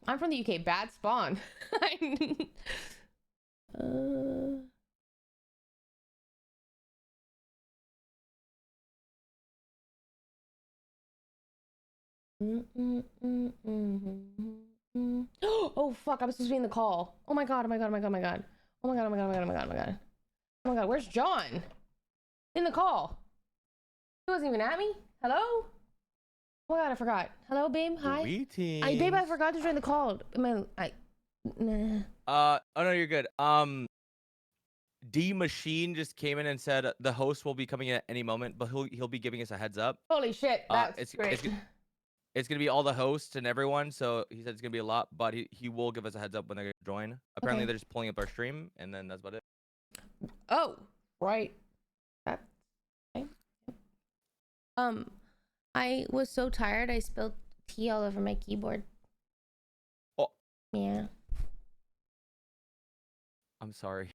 I'm from the UK. Bad spawn. Oh fuck! I'm supposed to be in the call. Oh my god! Oh my god! Oh my god! Oh my god! Oh my god! Oh my god! Oh my god! Oh my god! Oh my god! Oh my god! Where's John? In the call. He wasn't even at me. Hello? Oh my god! I forgot. Hello, babe. Hi. Babe, I forgot to join the call. Nah. Oh no, you're good. D Machine just came in and said the host will be coming in at any moment, but he'll be giving us a heads up. Holy shit! That's great. It's gonna be all the hosts and everyone, so he said it's gonna be a lot, but he will give us a heads up when they're gonna join. Apparently, They're just pulling up our stream, and then that's about it. Oh, right. Okay. I was so tired, I spilled tea all over my keyboard. Oh. Yeah. I'm sorry.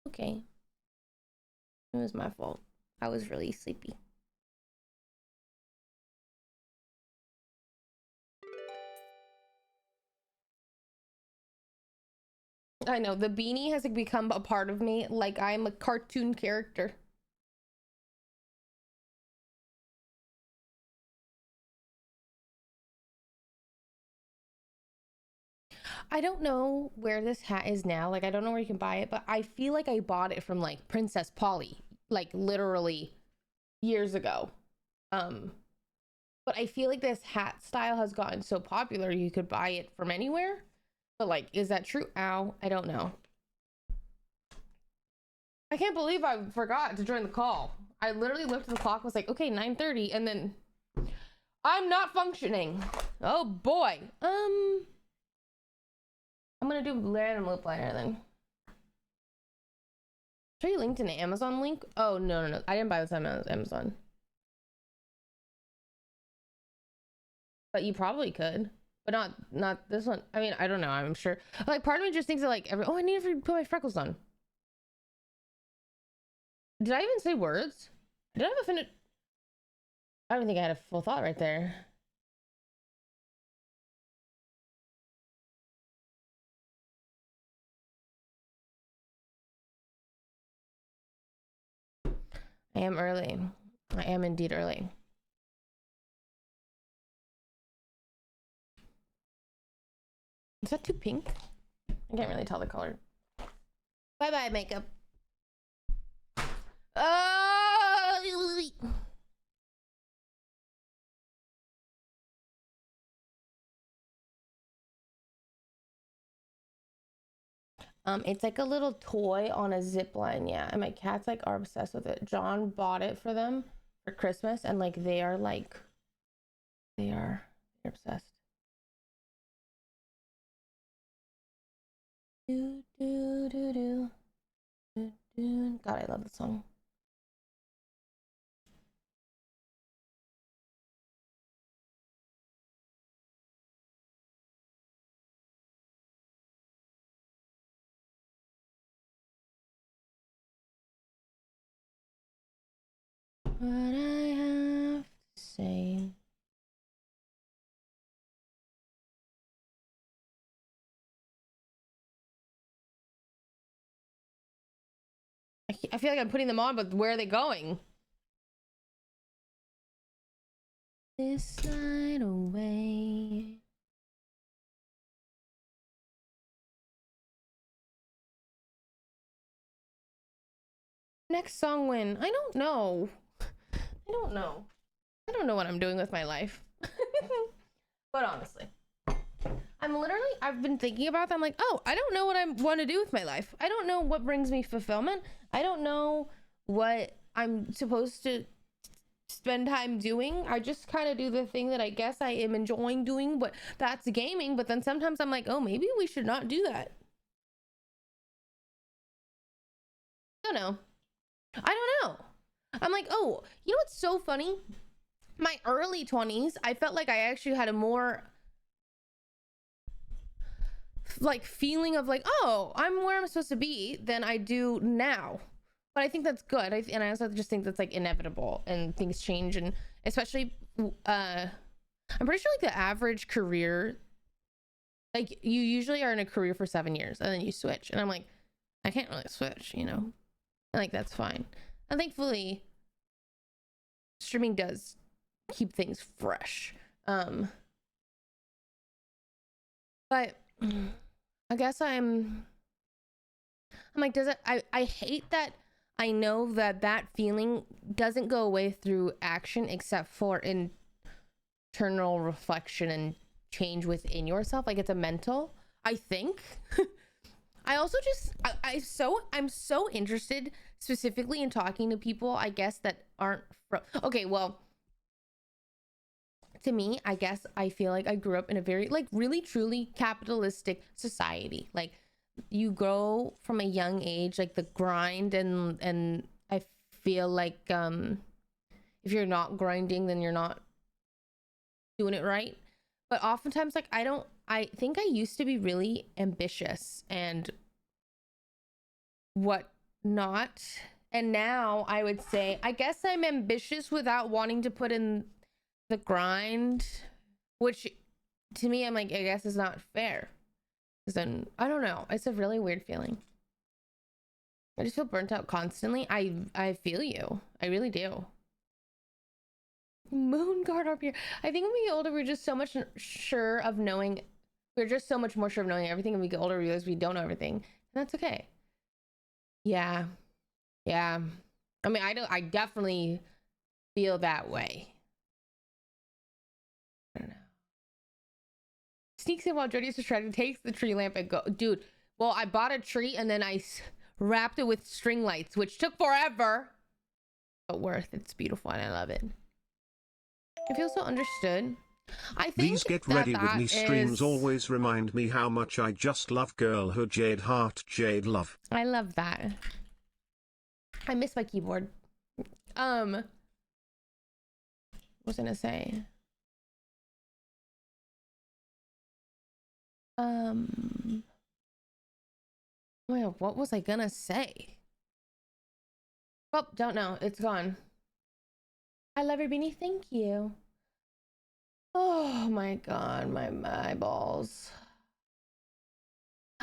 Okay. It was my fault. I was really sleepy. I know, the beanie has become a part of me, like I'm a cartoon character. I don't know where this hat is now. Like, I don't know where you can buy it, but I feel like I bought it from like Princess Polly, like literally years ago. But I feel like this hat style has gotten so popular you could buy it from anywhere. But like, is that true? Ow, I don't know. I can't believe I forgot to join the call. I literally looked at the clock, was like, okay, 9:30, and then I'm not functioning. Oh boy. I'm gonna do random lip liner then. Should you linked an Amazon link? Oh no. I didn't buy this on Amazon. But you probably could. But not this one. I mean, I don't know. I'm sure. Like, part of me just thinks that like I need to put my freckles on. Did I even say words? Did I have a finish? I don't think I had a full thought right there. I am early. I am indeed early. Is that too pink? I can't really tell the color. Bye-bye, makeup. It's like a little toy on a zip line, yeah. And my cats like are obsessed with it. John bought it for them for Christmas, and like they're obsessed. Do do do do do do. God, I love the song. What I have to say. I feel like I'm putting them on, but where are they going? This night away. Next song win. I don't know. I don't know. I don't know what I'm doing with my life. But honestly, I've been thinking about that. I'm like, oh, I don't know what I want to do with my life. I don't know what brings me fulfillment. I don't know what I'm supposed to spend time doing. I just kind of do the thing that I guess I am enjoying doing, but that's gaming. But then sometimes I'm like, oh, maybe we should not do that. I don't know. I'm like, oh, you know what's so funny? My early 20s, I felt like I actually had a more like feeling of like, oh, I'm where I'm supposed to be than I do now. But I think that's good. And I also just think that's like inevitable and things change. And especially, I'm pretty sure like the average career Like, you usually are in a career for 7 years and then you switch. And I'm like, I can't really switch, you know? And like, that's fine. And thankfully, streaming does keep things fresh. But I guess I'm like, does it, I hate that I know that that feeling doesn't go away through action except for internal reflection and change within yourself. Like, it's a mental, I think. I also just, I'm so interested specifically in talking to people, I guess, that aren't okay, well, to me, I guess I feel like I grew up in a very, like, really truly capitalistic society. Like, you grow from a young age, like the grind, and I feel like if you're not grinding, then you're not doing it right. But oftentimes, like, I think I used to be really ambitious and whatnot, and now I would say I guess I'm ambitious without wanting to put in the grind, which to me, I'm like, I guess is not fair. Because then I don't know, it's a really weird feeling. I just feel burnt out constantly. I feel you, I really do. Moon guard up here. I think when we get older, we're just so much sure of knowing, we're just so much more sure of knowing everything, and we get older, we realize we don't know everything, and that's okay. Yeah, I mean, I definitely feel that way. I don't know. Sneaks in while Jody is distracted, takes the tree lamp and go. Dude, well, I bought a tree and then I wrapped it with string lights, which took forever, but worth. It's beautiful and I love it. I feel so understood. I think these get ready with me streams always remind me how much I just love girlhood. Jade heart, Jade love. I love that. I miss my keyboard. What was I gonna say? Well, what was I gonna say? Oh, don't know. It's gone. I love your beanie. Thank you. Oh my god, my eyeballs.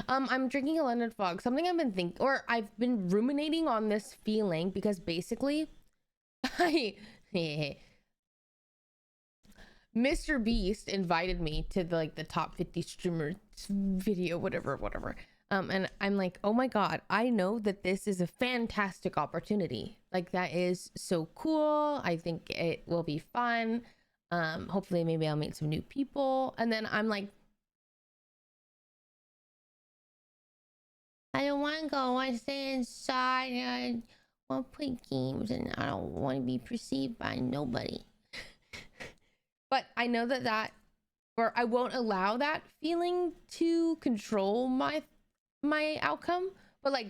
I'm drinking a London Fog. Something I've been thinking, or I've been ruminating on this feeling, because basically, Mr. Beast invited me to the, like, the top 50 streamers video, whatever. And I'm like, oh my god, I know that this is a fantastic opportunity. Like, that is so cool. I think it will be fun. Hopefully maybe I'll meet some new people. And then I'm like, I don't want to go. I want to stay inside. I want to play games, and I don't want to be perceived by nobody. But I know that or I won't allow that feeling to control my outcome. But, like,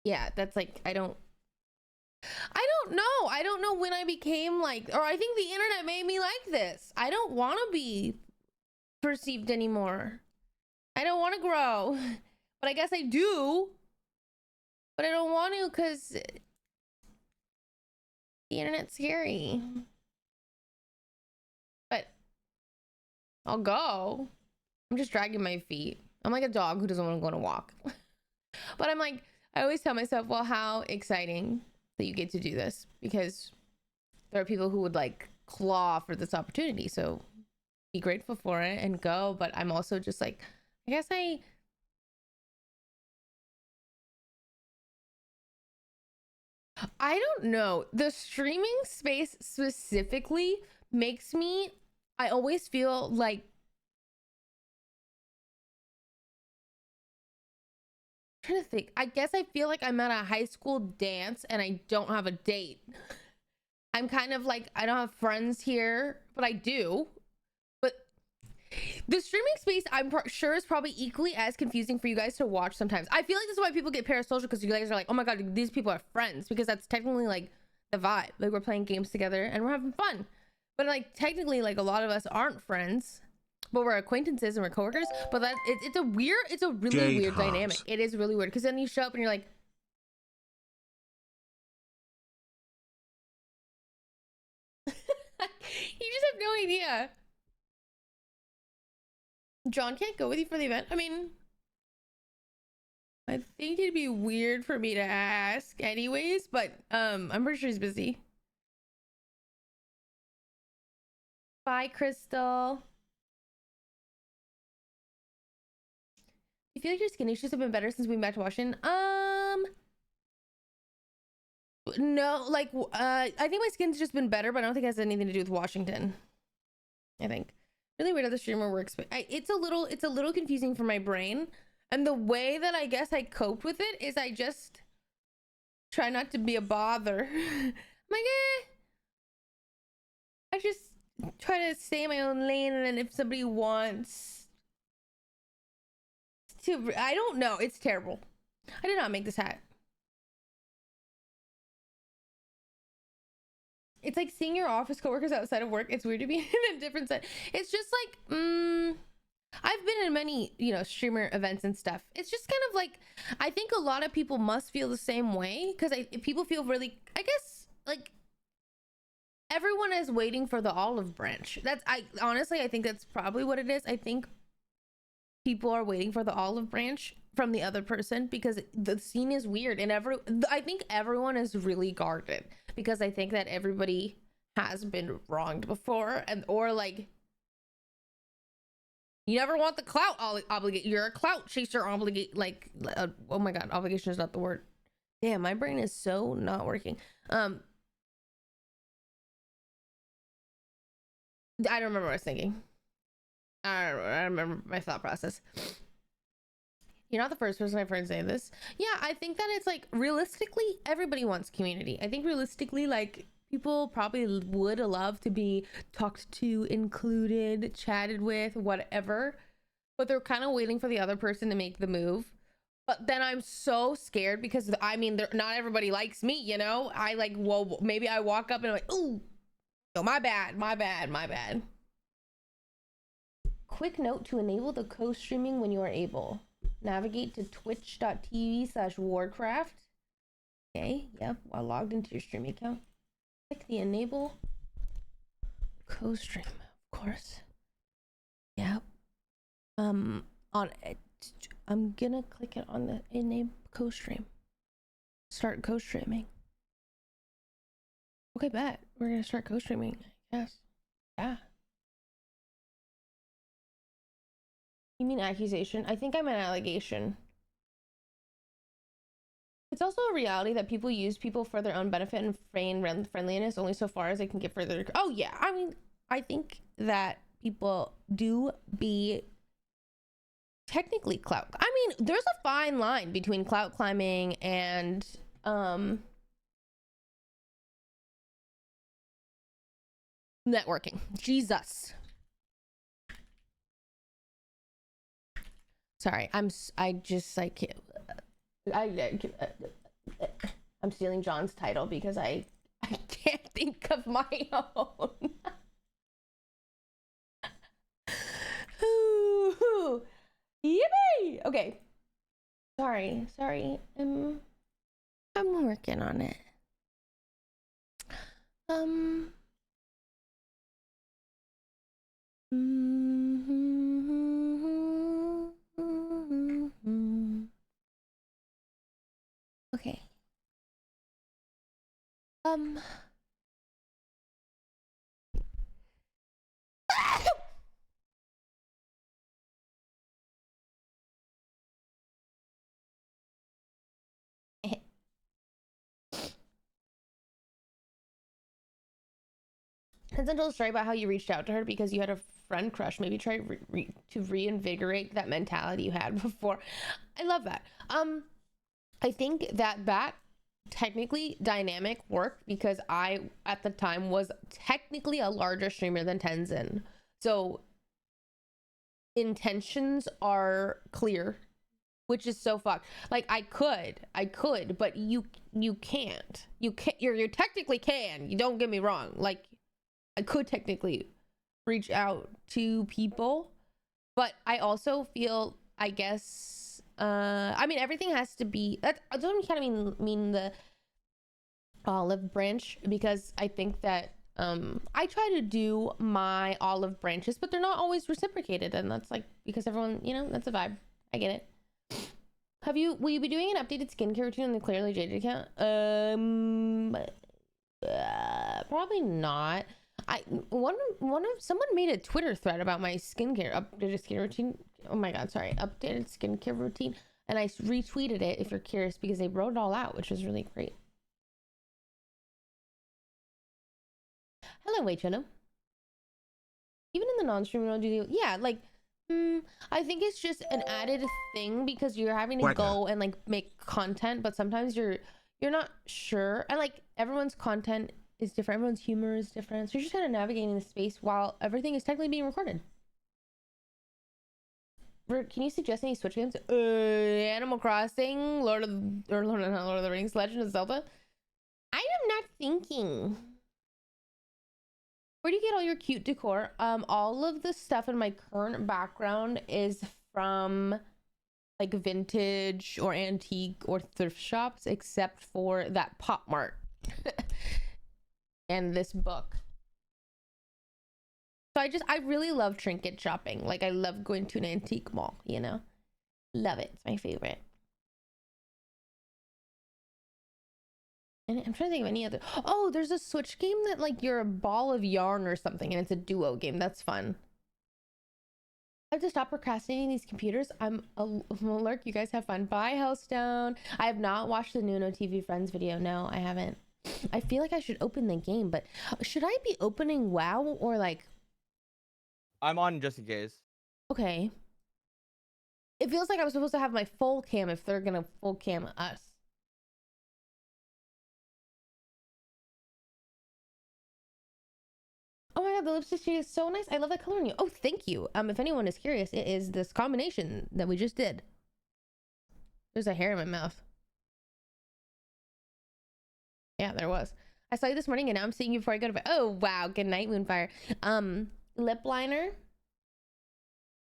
yeah, that's like, I don't know when I became like, or I think the internet made me like this. I don't want to be perceived anymore. I don't want to grow, but I guess I do, but I don't want to because the internet's scary. But I'll go. I'm just dragging my feet. I'm like a dog who doesn't want to go on a walk. But I'm like, I always tell myself, well, how exciting that you get to do this, because there are people who would, like, claw for this opportunity. So be grateful for it and go. But I'm also just like, I guess I don't know. The streaming space specifically makes me, I always feel like, I'm trying to think. I guess I feel like I'm at a high school dance and I don't have a date. I'm kind of like, I don't have friends here, but I do. But the streaming space, I'm sure, is probably equally as confusing for you guys to watch sometimes. I feel like this is why people get parasocial, because you guys are like, oh my god, these people are friends, because that's technically like the vibe. Like, we're playing games together and we're having fun. But, like, technically, like, a lot of us aren't friends, but we're acquaintances and we're coworkers. But that it's a really Jade weird heart. dynamic. It is really weird, because then you show up and you're like, you just have no idea. John can't go with you for the event. I mean, I think it'd be weird for me to ask anyways, but I'm pretty sure he's busy. Bye, Crystal. You feel like your skin issues have been better since we moved back to Washington? No, like I think my skin's just been better, but I don't think it has anything to do with Washington. I think really weird how the streamer works, but it's a little confusing for my brain, and the way that I guess I cope with it is I just try not to be a bother. I'm like, I just try to stay in my own lane, and then if somebody wants to, I don't know, it's terrible. I did not make this hat. It's like seeing your office coworkers outside of work. It's weird to be in a different set. It's just like, I've been in many, you know, streamer events and stuff. It's just kind of like, I think a lot of people must feel the same way, because people feel really, I guess, like everyone is waiting for the olive branch. Honestly, I think that's probably what it is. I think people are waiting for the olive branch from the other person because the scene is weird, and I think everyone is really guarded because I think that everybody has been wronged before, or like, you never want the clout obligation. You're a clout chaser oh my god, obligation is not the word. Damn, my brain is so not working. I don't remember what I was thinking. I remember my thought process. You're not the first person I've heard say this. Yeah, I think that it's like, realistically, everybody wants community. I think realistically, like, people probably would love to be talked to, included, chatted with, whatever. But they're kind of waiting for the other person to make the move. But then I'm so scared because, I mean, not everybody likes me, you know? I like, well, maybe I walk up and I'm like, ooh, oh, my bad. Quick note to enable the co-streaming when you are able. Navigate to twitch.tv/Warcraft. Okay, yep, while logged into your streaming account. Click the enable co-stream, of course. Yep. I'm gonna click it on the enable co-stream. Start co-streaming. Okay, bet. We're gonna start co-streaming, I guess. Yeah. You mean accusation? I think I'm an allegation. It's also a reality that people use people for their own benefit and feign friendliness only so far as they can get further. Oh yeah, I mean, I think that people do be technically clout. I mean, there's a fine line between clout climbing and networking. Sorry, I'm stealing John's title because I can't think of my own. Yippee! Okay. Sorry. I'm working on it. Okay. Hanson told a story about how you reached out to her because you had a friend crush. Maybe try to reinvigorate that mentality you had before. I love that. I think that technically dynamic worked because I at the time was technically a larger streamer than Tenzin, so intentions are clear, which is so fucked. Like I could, but you can't. You technically can. You don't get me wrong. Like I could technically reach out to people, but I also feel, I guess, I mean, everything has to be, I don't kind of mean the olive branch, because I think that I try to do my olive branches, but they're not always reciprocated, and that's like because everyone, you know, that's a vibe. I get it. Will you be doing an updated skincare routine on the Clearly Jaded account? Probably not. Someone made a Twitter thread about my updated skincare routine. Oh my god, sorry, updated skincare routine, and I retweeted it if you're curious because they wrote it all out, which was really great. Hello, Waichano. Even in the non-stream world, yeah, like, I think it's just an added thing because you're having to go and like make content, but sometimes you're not sure, and like everyone's content is different, everyone's humor is different, so you're just kind of navigating the space while everything is technically being recorded. Can you suggest any Switch games? Animal Crossing, Lord of the Rings, Legend of Zelda. I am not thinking. Where do you get all your cute decor? All of the stuff in my current background is from like vintage or antique or thrift shops, except for that Pop Mart and this book. So I really love trinket shopping. Like I love going to an antique mall, you know? Love it. It's my favorite. And I'm trying to think of any other. Oh, there's a Switch game that like you're a ball of yarn or something and it's a duo game. That's fun. I have to stop procrastinating these computers. I'm a lurk. You guys have fun. Bye, Hellstone. I have not watched the Nuno TV Friends video. No, I haven't. I feel like I should open the game, but should I be opening WoW or like... I'm on just in case. Okay. It feels like I'm supposed to have my full cam if they're gonna full cam us. Oh my god, the lipstick shade is so nice. I love that color on you. Oh, thank you. If anyone is curious, it is this combination that we just did. There's a hair in my mouth. Yeah, there was. I saw you this morning and now I'm seeing you before I go to bed. Oh wow, good night, Moonfire. Lip liner.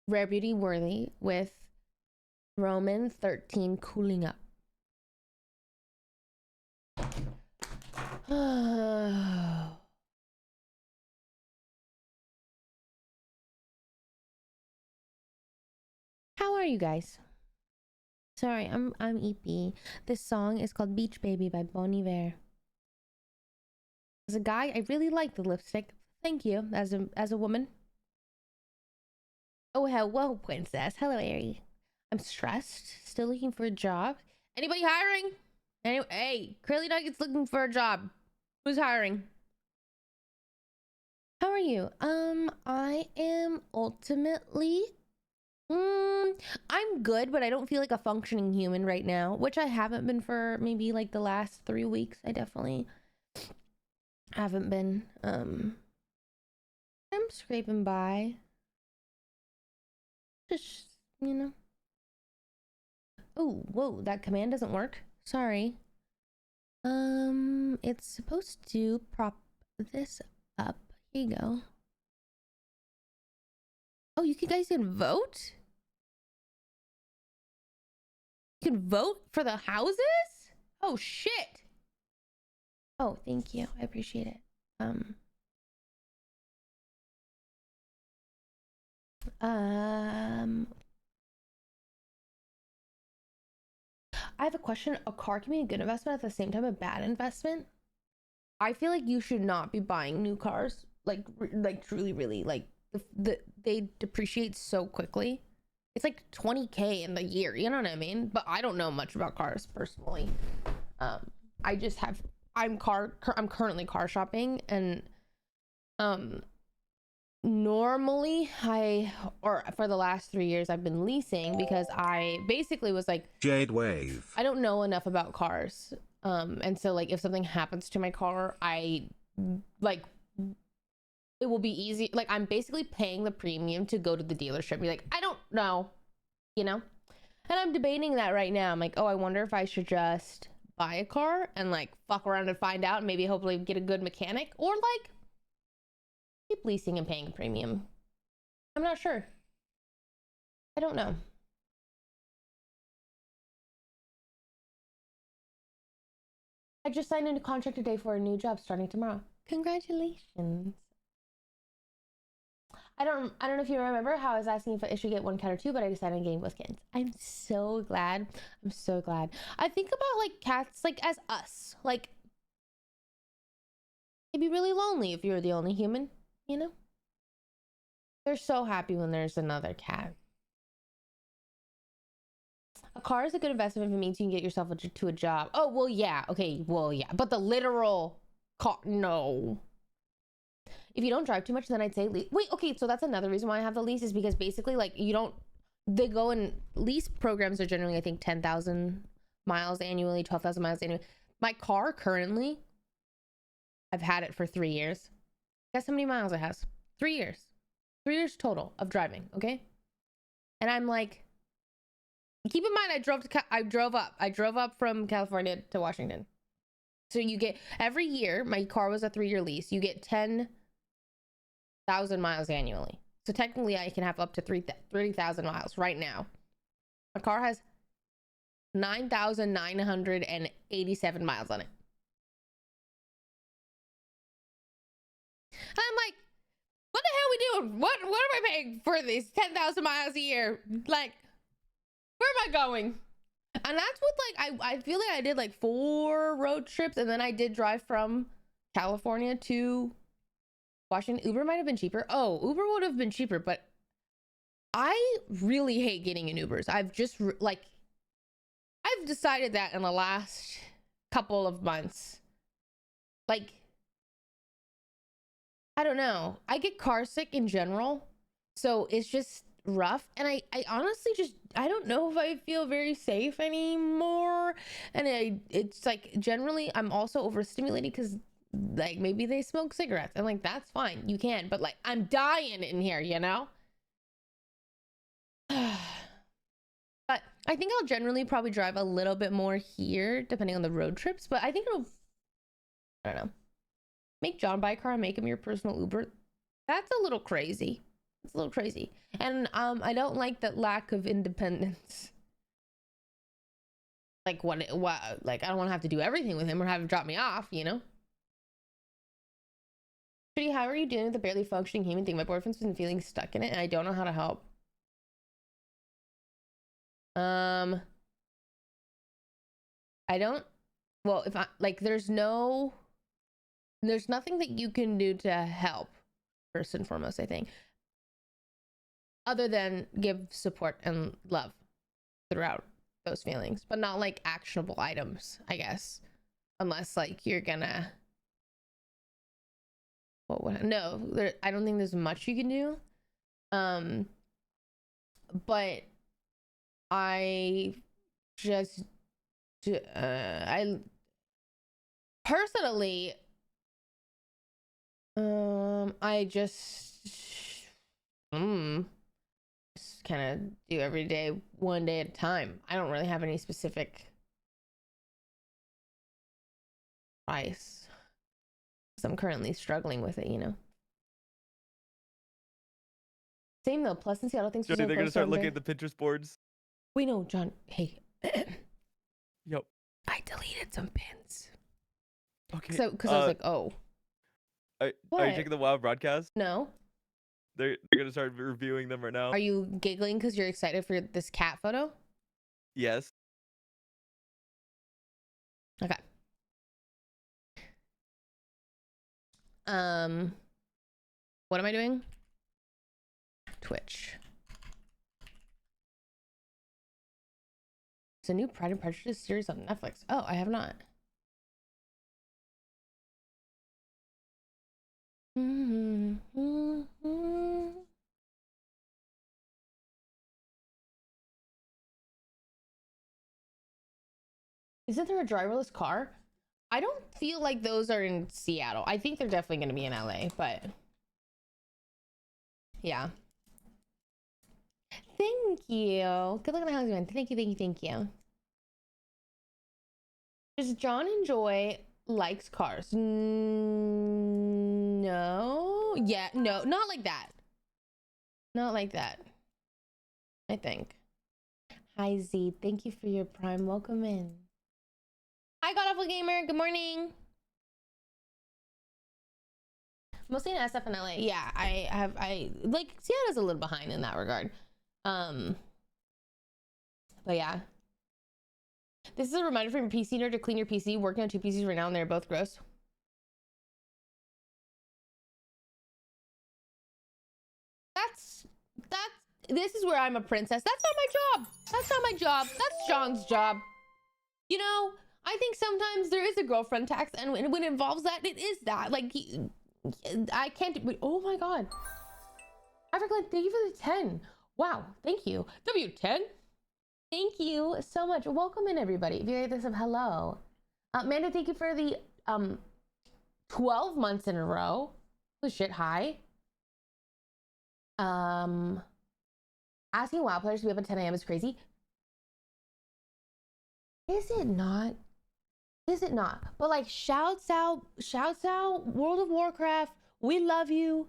Rare Beauty Worthy with Roman 13 Cooling Up. How are you guys? Sorry, I'm EP. This song is called Beach Baby by Bon Iver. As a guy, I really like the lipstick. Thank you. As a woman. Oh, hello, princess. Hello, Ari. I'm stressed. Still looking for a job. Anybody hiring? Hey, Curly Nugget's looking for a job. Who's hiring? How are you? I am ultimately... I'm good, but I don't feel like a functioning human right now, which I haven't been for maybe like the last 3 weeks. I definitely haven't been. I'm scraping by. Just, you know. Oh, whoa, that command doesn't work. Sorry. It's supposed to prop this up. Here you go. Oh, you guys can vote? You can vote for the houses? Oh, shit. Oh, thank you. I appreciate it. I have a question. A car can be a good investment at the same time a bad investment. I feel like you should not be buying new cars. Like truly, really. Like they depreciate so quickly. It's like 20K in the year. You know what I mean? But I don't know much about cars personally. I just have. I'm currently car shopping, and normally for the last 3 years I've been leasing because I basically was like, Jade Wave, I don't know enough about cars, and so like if something happens to my car, I like it will be easy, like I'm basically paying the premium to go to the dealership and be like, I don't know, you know. And I'm debating that right now. I'm like, oh, I wonder if I should just buy a car and like fuck around and find out and maybe hopefully get a good mechanic, or like keep leasing and paying a premium. I'm not sure. I don't know. I just signed into contract today for a new job starting tomorrow. Congratulations. I don't know if you remember how I was asking if I should get one cat or two, but I decided on getting both kittens. I'm so glad. I'm so glad. I think about like cats like as us. Like it'd be really lonely if you're the only human, you know? They're so happy when there's another cat. A car is a good investment if it means you can get yourself to a job. Oh, well, yeah. Okay, well, yeah. But the literal car, no. If you don't drive too much, then I'd say lease. Wait, okay, so that's another reason why I have the lease is because basically, like, you don't, they go and lease programs are generally, I think, 10,000 miles annually, 12,000 miles annually. My car currently, I've had it for 3 years. Guess how many miles it has? 3 years. 3 years total of driving, okay? And I'm like, keep in mind, I drove up from California to Washington. So you get, every year, my car was a 3-year lease. You get 10,000 miles annually. So technically I can have up to 30,000 miles right now. My car has 9,987 miles on it. I'm like, what the hell are we doing? What am I paying for these 10,000 miles a year? Like, where am I going? And that's what, like, I feel like I did like 4 road trips, and then I did drive from California to Washington. Uber might have been cheaper. Oh, Uber would have been cheaper, but I really hate getting in Ubers. I've just like, I've decided that in the last couple of months. Like, I don't know. I get car sick in general, so it's just rough. And I honestly just, I don't know if I feel very safe anymore. And it's like, generally, I'm also overstimulated because like maybe they smoke cigarettes. And like, that's fine. You can. But like, I'm dying in here, you know? But I think I'll generally probably drive a little bit more here, depending on the road trips. But I think it'll, I don't know. Make John buy a car and make him your personal Uber. That's a little crazy. It's a little crazy. And I don't like that lack of independence. Like what like I don't want to have to do everything with him or have him drop me off, you know? Pretty, how are you dealing with the barely functioning human thing? My boyfriend's been feeling stuck in it and I don't know how to help. I don't, well, if I like there's nothing that you can do to help, first and foremost, I think, other than give support and love throughout those feelings, but not like actionable items, I guess, unless like you're gonna, no, I don't think there's much you can do. But I just, I personally, I just kind of do every day, one day at a time. I don't really have any specific advice because I'm currently struggling with it, you know. Same though. Plus, in Seattle, things Johnny, they're gonna start looking at the Pinterest boards. Wait, no, John. Hey. Yep. I deleted some pins. Okay. So, because I was like, oh. Are you taking the WoW broadcast? No. They're gonna start reviewing them right now. Are you giggling because you're excited for this cat photo? Yes. Okay. What am I doing? Twitch. It's a new Pride and Prejudice series on Netflix. Oh, I have not. Isn't there a driverless car? I don't feel like those are in Seattle. I think they're definitely going to be in LA, but yeah. Thank you. Good luck on the house, man. Thank you, thank you, thank you. Does John enjoy likes cars? No. Yeah, no, not like that. Not like that. I think. Hi, Z. Thank you for your prime. Welcome in. Hi, God Awful Gamer. Good morning. Mostly in SF and LA. Yeah, I like Seattle's a little behind in that regard. But yeah. This is a reminder from your PC nerd to clean your PC. Working on 2 PCs right now and they're both gross. This is where I'm a princess. That's not my job. That's not my job. That's John's job. You know, I think sometimes there is a girlfriend tax, and when it involves that, it is that. Like, I can't. Oh my god. Africa, thank you for the 10. Wow, thank you. W10. Thank you so much. Welcome in, everybody. If you're at this, hello. Amanda, thank you for the 12 months in a row. Holy shit, hi. Asking WoW players to be up at 10 a.m. is crazy. Is it not? Is it not? But like, shouts out, World of Warcraft, we love you.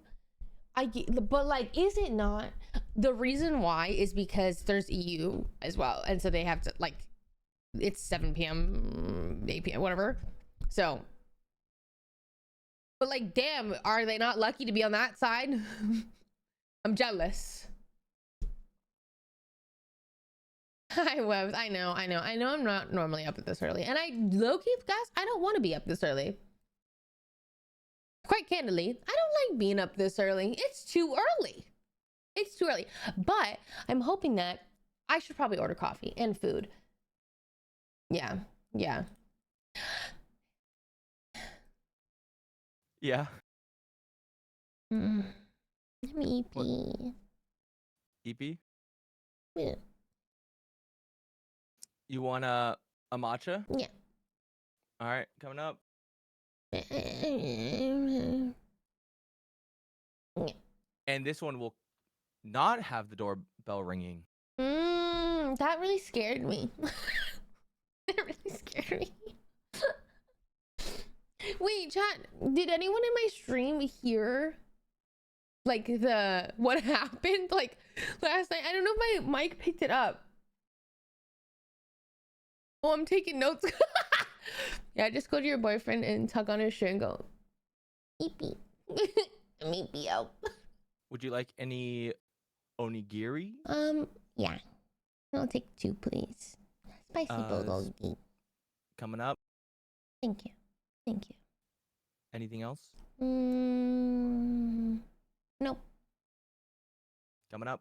But like, is it not? The reason why is because there's EU as well. And so they have to, like, it's 7 p.m., 8 p.m., whatever. So, but like, damn, are they not lucky to be on that side? I'm jealous. Hi, Webs. I know I'm not normally up at this early. And I low-key, guys, I don't want to be up this early. Quite candidly, I don't like being up this early. It's too early. It's too early. But I'm hoping that I should probably order coffee and food. Yeah. Yeah. I'm EP. EP? Yeah. You want a matcha? Yeah. All right, coming up. And this one will not have the doorbell ringing. That really scared me. That really scared me. Wait, chat, did anyone in my stream hear like what happened like last night? I don't know if my mic picked it up. Oh, I'm taking notes. Yeah, just go to your boyfriend and tug on his shirt and go, "Eepee." Meet me out. Would you like any onigiri? Yeah. I'll take 2, please. Spicy bulgogi. Coming up. Thank you. Thank you. Anything else? Nope. Coming up.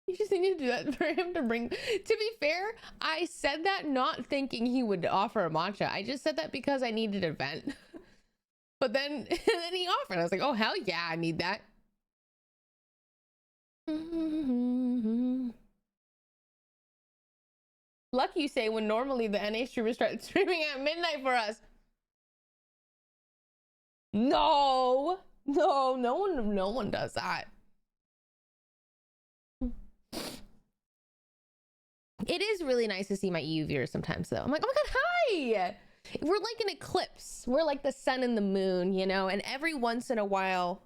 You just need to do that for him to bring. To be fair, I said that not thinking he would offer a matcha. I just said that because I needed an event. But then he offered. I was like, oh, hell yeah, I need that. Lucky you say when normally the NA streamers start streaming at midnight for us. No one does that. It is really nice to see my EU viewers sometimes though. I'm like, oh my god, hi! We're like an eclipse. We're like the sun and the moon, you know, and every once in a while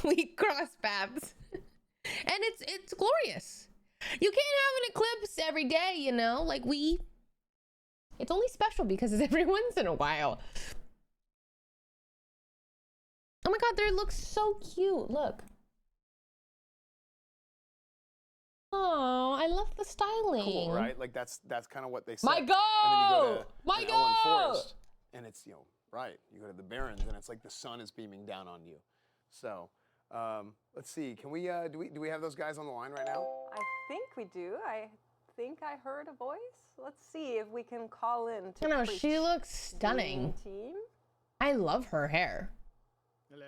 we cross paths. And it's glorious. You can't have an eclipse every day, you know, like it's only special because it's every once in a while. Oh my god, they look so cute. Look. Oh, I love the styling. Cool, right? Like that's kind of what they said. My goat! My Elwyn goat! Forest, and it's, you know, right. You go to the Barrens, and it's like the sun is beaming down on you. So, let's see. Can we do we have those guys on the line right now? I think we do. I think I heard a voice. Let's see if we can call in to I know, she looks stunning. team. I love her hair. Hello.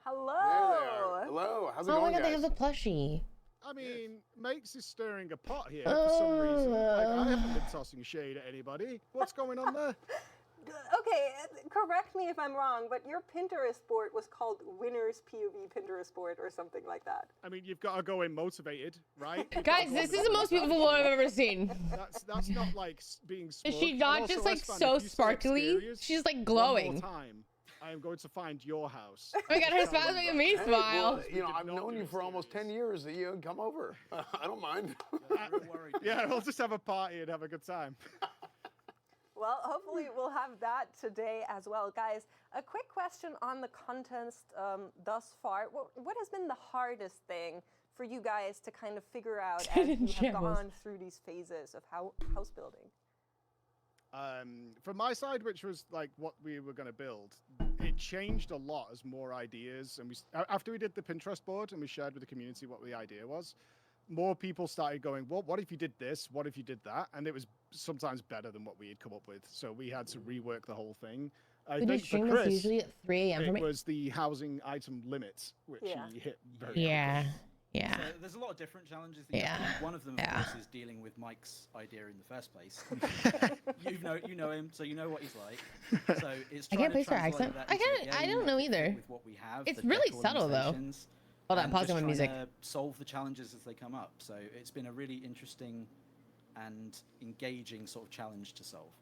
Hello. There they are. Hello. How's it Oh going, my god, guys? they have the plushie. I mean, Mates is stirring a pot here for some reason. Like, I haven't been tossing shade at anybody. What's going on there? Okay, correct me if I'm wrong, but your Pinterest board was called Winner's POV Pinterest board or something like that. I mean, you've got to go in motivated, right? Guys, this is the most beautiful one I've ever seen. That's not like being smug. Is she not just like Westman, so if you stay sparkly? upstairs She's like one glowing. more time, I am going to find your house. Oh my god, her smile's making me Hey, smile. well, you know, I've not known do you it for almost 10 years. You come over. I don't mind. Yeah, we'll just have a party and have a good time. Well, hopefully we'll have that today as well. Guys, a quick question on the contest thus far. What has been the hardest thing for you guys to kind of figure out as you have gone through these phases of house building? From my side, which was like what we were going to build, it changed a lot as more ideas. And after we did the Pinterest board and we shared with the community what the idea was, more people started going, well, what if you did this? What if you did that? And it was sometimes better than what we had come up with. So we had to rework the whole thing. I think for Chris, usually at 3 a.m. it was the housing item limits, which he hit very quickly. Yeah. So there's a lot of different challenges. That you have to do. One of them, of course, is dealing with Mike's idea in the first place. you know him, so you know what he's like. So it's I can't place her accent. I don't know either. With what we have, it's really subtle though. Hold on, pausing my music. Solve the challenges as they come up. So it's been a really interesting and engaging sort of challenge to solve.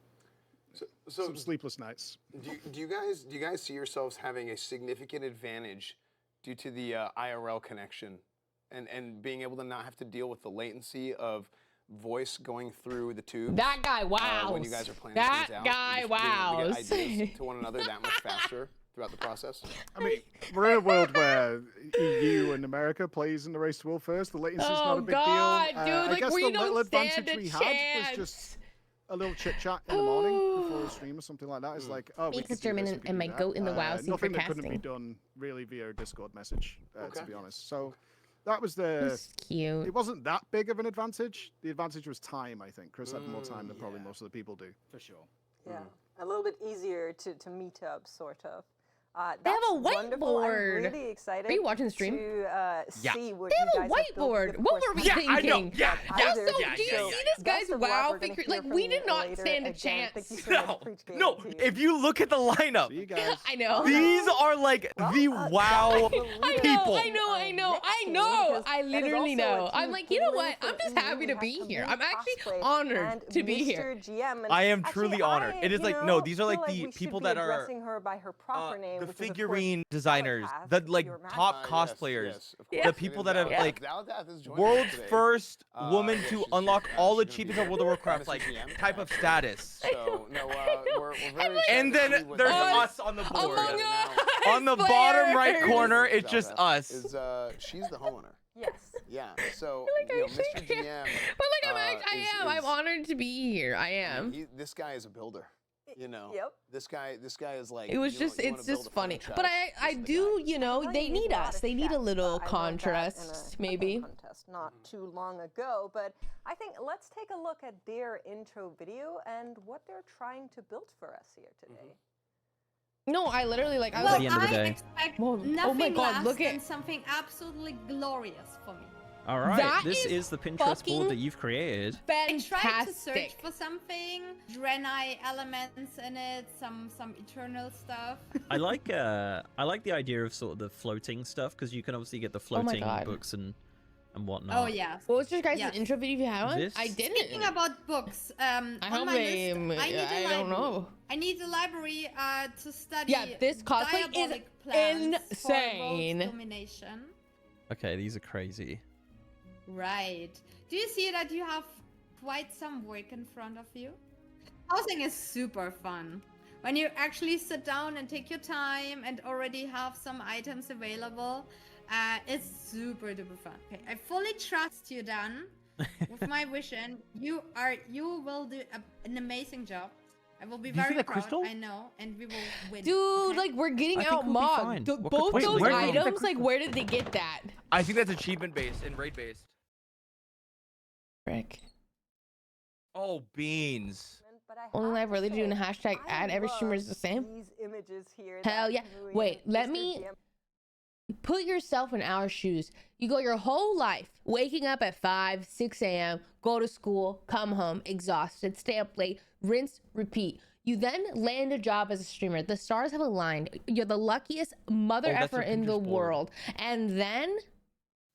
So some sleepless nights. Do you guys see yourselves having a significant advantage due to the IRL connection? And being able to not have to deal with the latency of voice going through the tubes. That guy wows. When you guys are planning that things out, guy wows. Get ideas to one another that much faster throughout the process. I mean, we're in a world where EU and America plays in the race to will first. The latency's not a big deal. Dude, I guess we the little don't stand advantage a we chance. had was just a little chit chat in the morning before the stream or something like that. It's like, oh, we could do this, and my goat in the WoW scene for nothing that casting. couldn't be done really via a Discord message, to be honest. So that was the cute. It wasn't that big of an advantage. The advantage was time, I think. Chris had more time than probably most of the people do. For sure. Yeah, a little bit easier to meet up, sort of. They have a wonderful. whiteboard. I'm really excited. Are you watching the stream? To see what they you have a guys whiteboard. Have built. What were we thinking? I know. Yeah. Also, do you see this guy's WoW figure? Like, we did not stand a chance. No. If you look at the lineup, I know. These are like the WoW people. I know. I literally know. I'm like, you know what? I'm just happy to be here. I'm actually honored to be here. I am truly honored. It is like, no, these are like the people that are her by her proper name, the figurine designers, the like top cosplayers, the people that have like world's first woman to unlock all achievements of World of Warcraft, like type of status. So no, we're very. And then there's us on the board. On the bottom right corner, it's just us. She's the homeowner. Yes. Yeah. So Mr. GM. But like I'm honored to be here. I am. This guy is a builder. Yep. This guy is like. It was it's just funny. But I do, they need us. They need a little contrast, maybe. Contest not too long ago, but I think let's take a look at their intro video and what they're trying to build for us here today. No, I literally I was well, like, the end of the day. Expect nothing oh my God, less than something absolutely glorious for me. All right, this is the Pinterest board that you've created. Fantastic. I tried to search for something, Draenei elements in it, some eternal stuff. I like the idea of sort of the floating stuff because you can obviously get the floating books and whatnot. Oh yeah. What was your guys' intro video you had on? I didn't. Speaking about books, on my list, I need a library to study. Yeah, this cosplay is insane. Domination. Okay, these are crazy. Right. Do you see that you have quite some work in front of you? Housing is super fun. When you actually sit down and take your time and already have some items available, it's super duper fun. Okay, I fully trust you, Dan. With my vision, you will do an amazing job. I will be very proud. Crystal? I know, and we will win. Dude, like we're getting out mobbed. Both those items, like where did they get that? I think that's achievement based and raid based. Frick. Oh, beans. Only live really doing a hashtag ad every streamer is the same. These images here. Hell yeah. Wait, let me put yourself in our shoes. You go your whole life waking up at 5, 6 a.m., go to school, come home, exhausted, stay up late, rinse, repeat. You then land a job as a streamer. The stars have aligned. You're the luckiest mother effer in the world. And then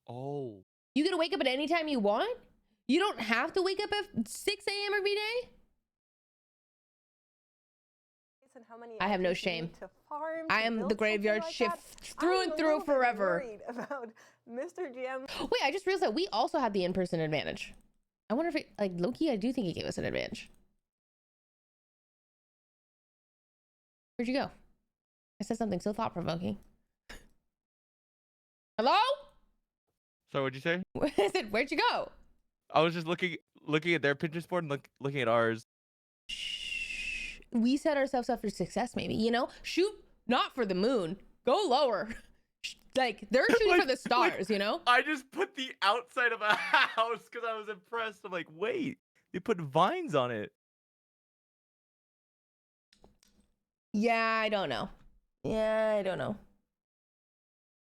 you get to wake up at any time you want? You don't have to wake up at 6 a.m. every day? I have no shame. I am the graveyard shift through and through forever. About Mr. GM. Wait, I just realized that we also have the in-person advantage. I wonder if it, like, low-key, I do think it gave us an advantage. Where'd you go? I said something so thought-provoking. Hello? So what'd you say? I said, where'd you go? I was just looking at their Pinterest board and looking at ours. Shh. We set ourselves up for success, maybe. You know, shoot not for the moon. Go lower. Like they're shooting for the stars. You know. I just put the outside of a house because I was impressed. I'm like, wait, they put vines on it. Yeah, I don't know. I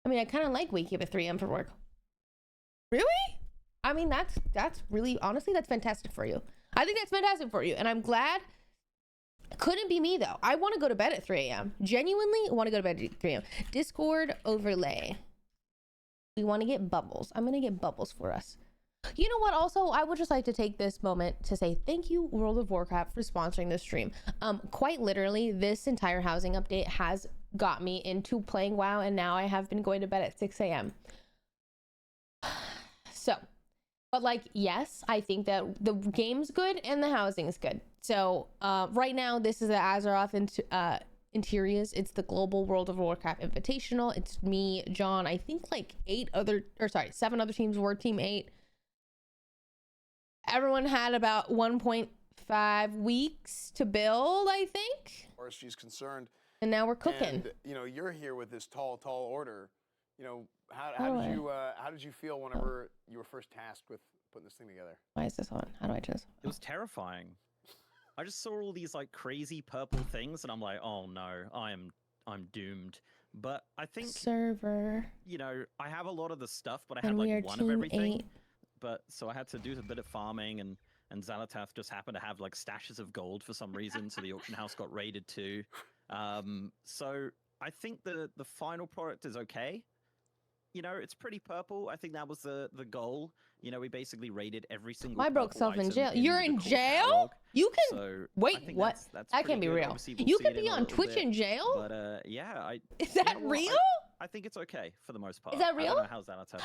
mean, I kind of like waking up at 3 a.m. for work. Really? I mean, that's really, honestly, that's fantastic for you. I think that's fantastic for you. And I'm glad. Couldn't be me, though. I want to go to bed at 3 a.m. Genuinely want to go to bed at 3 a.m. Discord overlay. We want to get bubbles. I'm going to get bubbles for us. You know what? Also, I would just like to take this moment to say thank you, World of Warcraft, for sponsoring this stream. Quite literally, this entire housing update has got me into playing WoW, and now I have been going to bed at 6 a.m. So, but like, yes, I think that the game's good and the housing's good. So, right now, this is the Azeroth Interiors. It's the Global World of Warcraft Invitational. It's me, John, I think like 7 other teams were Team 8. Everyone had about 1.5 weeks to build, I think. As far as she's concerned. And now we're cooking. And, you know, you're here with this tall order. You know, how did you feel whenever you were first tasked with putting this thing together? Why is this on? How do I just? It was terrifying. I just saw all these like crazy purple things, and I'm like, oh no, I'm doomed. But I think server. You know, I have a lot of the stuff, but I had like one of everything. 8. But so I had to do a bit of farming, and Xalatath just happened to have like stashes of gold for some reason, so the auction house got raided too. So I think the final product is okay. You know, it's pretty purple. I think that was the goal. You know, we basically raided every single. My broke self in jail. You're in jail? You can wait. What? That can't be real. You could be on Twitch in jail. But yeah, is that real? I think it's okay for the most part. Is that real?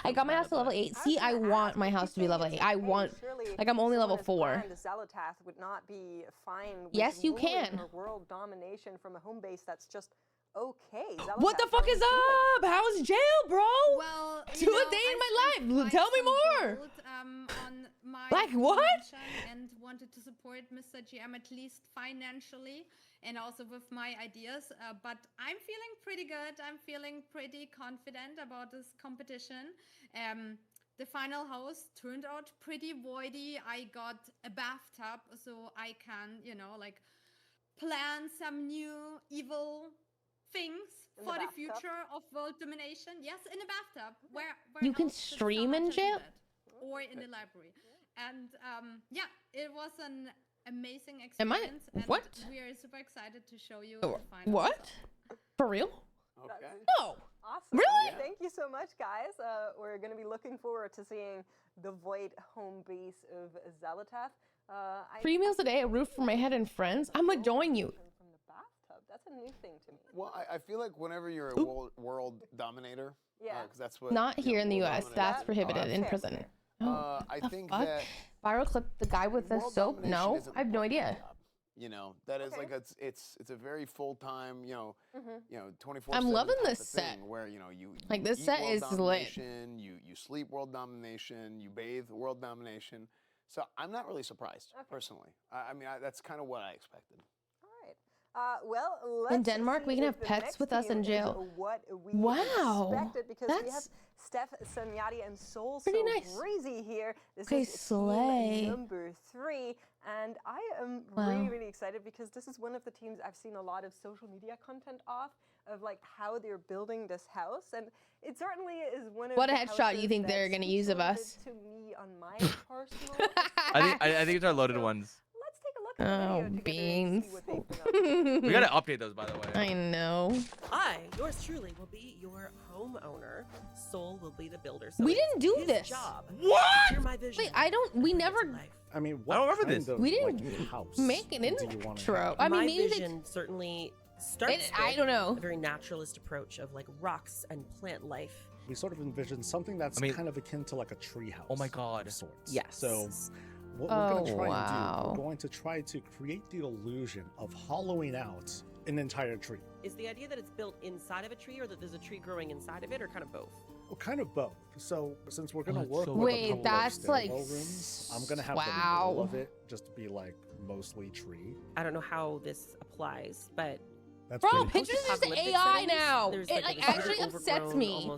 I got my house to level 8. See, I want my house to be level 8. I want, like, I'm only level 4. Xalatath would not be fine with yes, you can. World domination from a home base that's just okay. What the fuck is up? How's jail, bro? Well, do a day in my life. Tell me more. On my like what? And wanted to support Mr. GM at least financially and also with my ideas. But I'm feeling pretty good. I'm feeling pretty confident about this competition. The final house turned out pretty voidy. I got a bathtub so I can, you know, like plan some new evil things for the future of world domination. Yes, in a bathtub where you can stream in jail or in the library. And yeah, it was an amazing experience. What? We are super excited to show you the final what result. For real? Okay. No. Awesome. Really? Thank you so much, guys. We're going to be looking forward to seeing the void home base of Xalatath. 3 meals a day, a roof for my head and friends. I'm gonna join you. From the bathtub. That's a new thing to me. Well, I feel like whenever you're a world dominator, because that's what. Not here in the U.S. That's prohibited in prison. I think that viral clip the guy with the soap. No, I have no idea. You know, that is like it's a very full-time, you know, 24/7. I'm loving this set. Where you know you like this set is lit. You sleep world domination. You bathe world domination. So I'm not really surprised personally. I mean, that's kind of what I expected. Well, let's in Denmark, we can have pets with us in jail. What we expected, because we have Steph, Samyati, and Soul pretty nice. Breezy here. This is slay. team number 3, and I am really excited because this is one of the teams I've seen a lot of social media content of like how they're building this house, and it certainly is one of what a headshot you think they're gonna use of us. To me on my personal. I think it's our loaded ones. Oh, beans. We gotta update those, by the way. I know. I, yours truly, will be your homeowner. Soul will be the builder. So we didn't do this. Job. What? My vision. Wait, I don't. We never. I mean, I don't remember this. We didn't make an intro. I mean, my vision certainly starts. I don't know. A very naturalist approach of like rocks and plant life. We sort of envision something that's kind of akin to like a tree house. Oh my god. Of sorts. Yes. So. What we're going to try and do, we're going to try to create the illusion of hollowing out an entire tree. Is the idea that it's built inside of a tree, or that there's a tree growing inside of it, or kind of both? Well, kind of both. So since we're gonna work so with Wait, a couple that's of stairwell like rooms, I'm gonna have the middle of it just to be like mostly tree. I don't know how this applies, but That's Bro, pretty Pinterest is AI now. It like actually upsets me.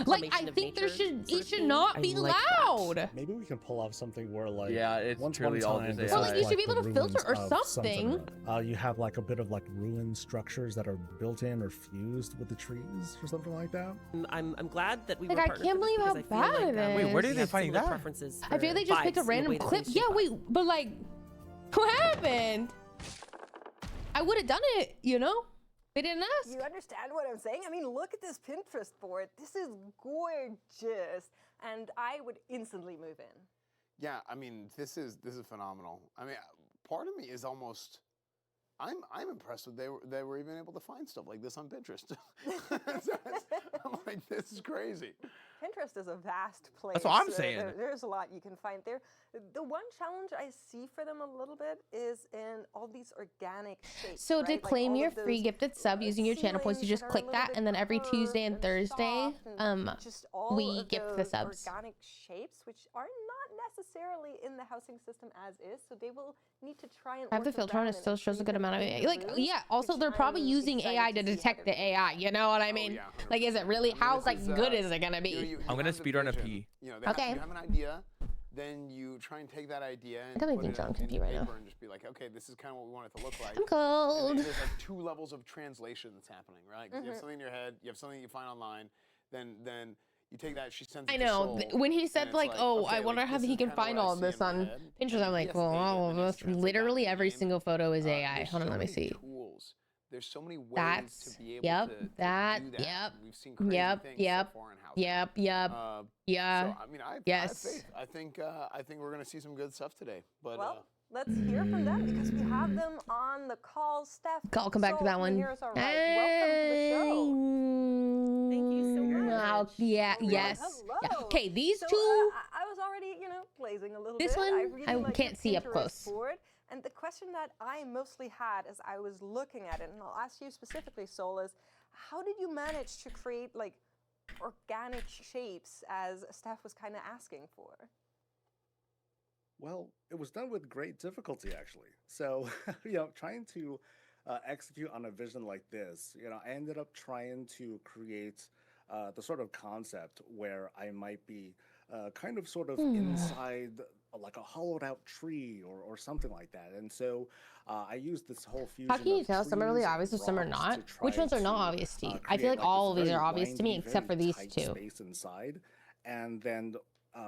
Like I think there should not be loud. Maybe we can pull off something where like it's once truly upon all a time, just this AI. Well, like, you is should be the able to filter ruins or of something. You have like a bit of like ruined structures that are built in or fused with the trees or something like that. I'm glad that we Like were I partnered can't for this believe how because I feel bad like, it is. Wait, where did we they have find similar that? preferences I feel for they just picked a vibes and the random way that clip. things Yeah, shape wait, up. but like, what happened? I would have done it, you know? They didn't ask. You understand what I'm saying? I mean, look at this Pinterest board. This is gorgeous, and I would instantly move in. Yeah, I mean, this is phenomenal. I mean, part of me is almost, I'm impressed with they were even able to find stuff like this on Pinterest. I'm like, this is crazy. Pinterest is a vast place. That's what I'm saying. There's a lot you can find there. The one challenge I see for them a little bit is in all these organic shapes. So to right? claim all your of those, free gifted sub using your channel points, you ceilings just that are a click little that, bit and then every curved Tuesday and Thursday, soft and just all we of gift the those subs. organic shapes, which are not necessarily in the housing system as is, so they will need to try and I have the work filter on, around it and still shows a include good them amount of in the like, rooms, yeah, also which they're probably I'm using excited AI to see how detect they're the AI, you know what I mean? Yeah, Like, is it really, how this like is, good is it gonna be? you I'm gonna have the speedrun a vision, pee. You know, Okay. you have an idea, then you try and take that idea and definitely put think it John in can pee right now. paper and just be like, okay, this is kind of what we want it to look like. I'm cold. And there's like 2 levels of translation that's happening, right? 'Cause you have something in your head, you have something you find online, then you take that, she sends it I to know. Soul, When he and said it's like, oh, okay, I wonder like, how this he is can kinda find what I all of see in this my on head. Pinterest, I'm like, Yes, well, they all did, of and us, it's translated literally back to every game. single photo is AI. There's Hold on, so let me many see. tools. There's so many ways That's, to be able yep, to that, do that. yep, We've seen crazy yep, things yep, so far in housing. yep, yeah. So I mean, I have Yes. faith. I think we're gonna see some good stuff today. But Well, let's hear from them because we have them on the call. Steph, I'll come back to Soul, that can you one. hear us all right? Welcome to the show. Thank you so much. Yeah, All right, yes. hello. Yeah. Okay, these So, two. I was already, glazing a little This bit. one, really I like can't the see up Pinterest close. board. And the question that I mostly had as I was looking at it, and I'll ask you specifically, Sol, is how did you manage to create like organic shapes as Steph was kind of asking for? Well, it was done with great difficulty, actually. So, trying to execute on a vision like this, I ended up trying to create the sort of concept where I might be kind of sort of inside like a hollowed out tree or something like that. And so I used this whole fusion. How can you of tell some are really trees and obvious and some are rocks not? to Which try ones are not to, obvious to you? I create, feel like all this of these are very obvious to me windy, except for very these tight two. space inside. And then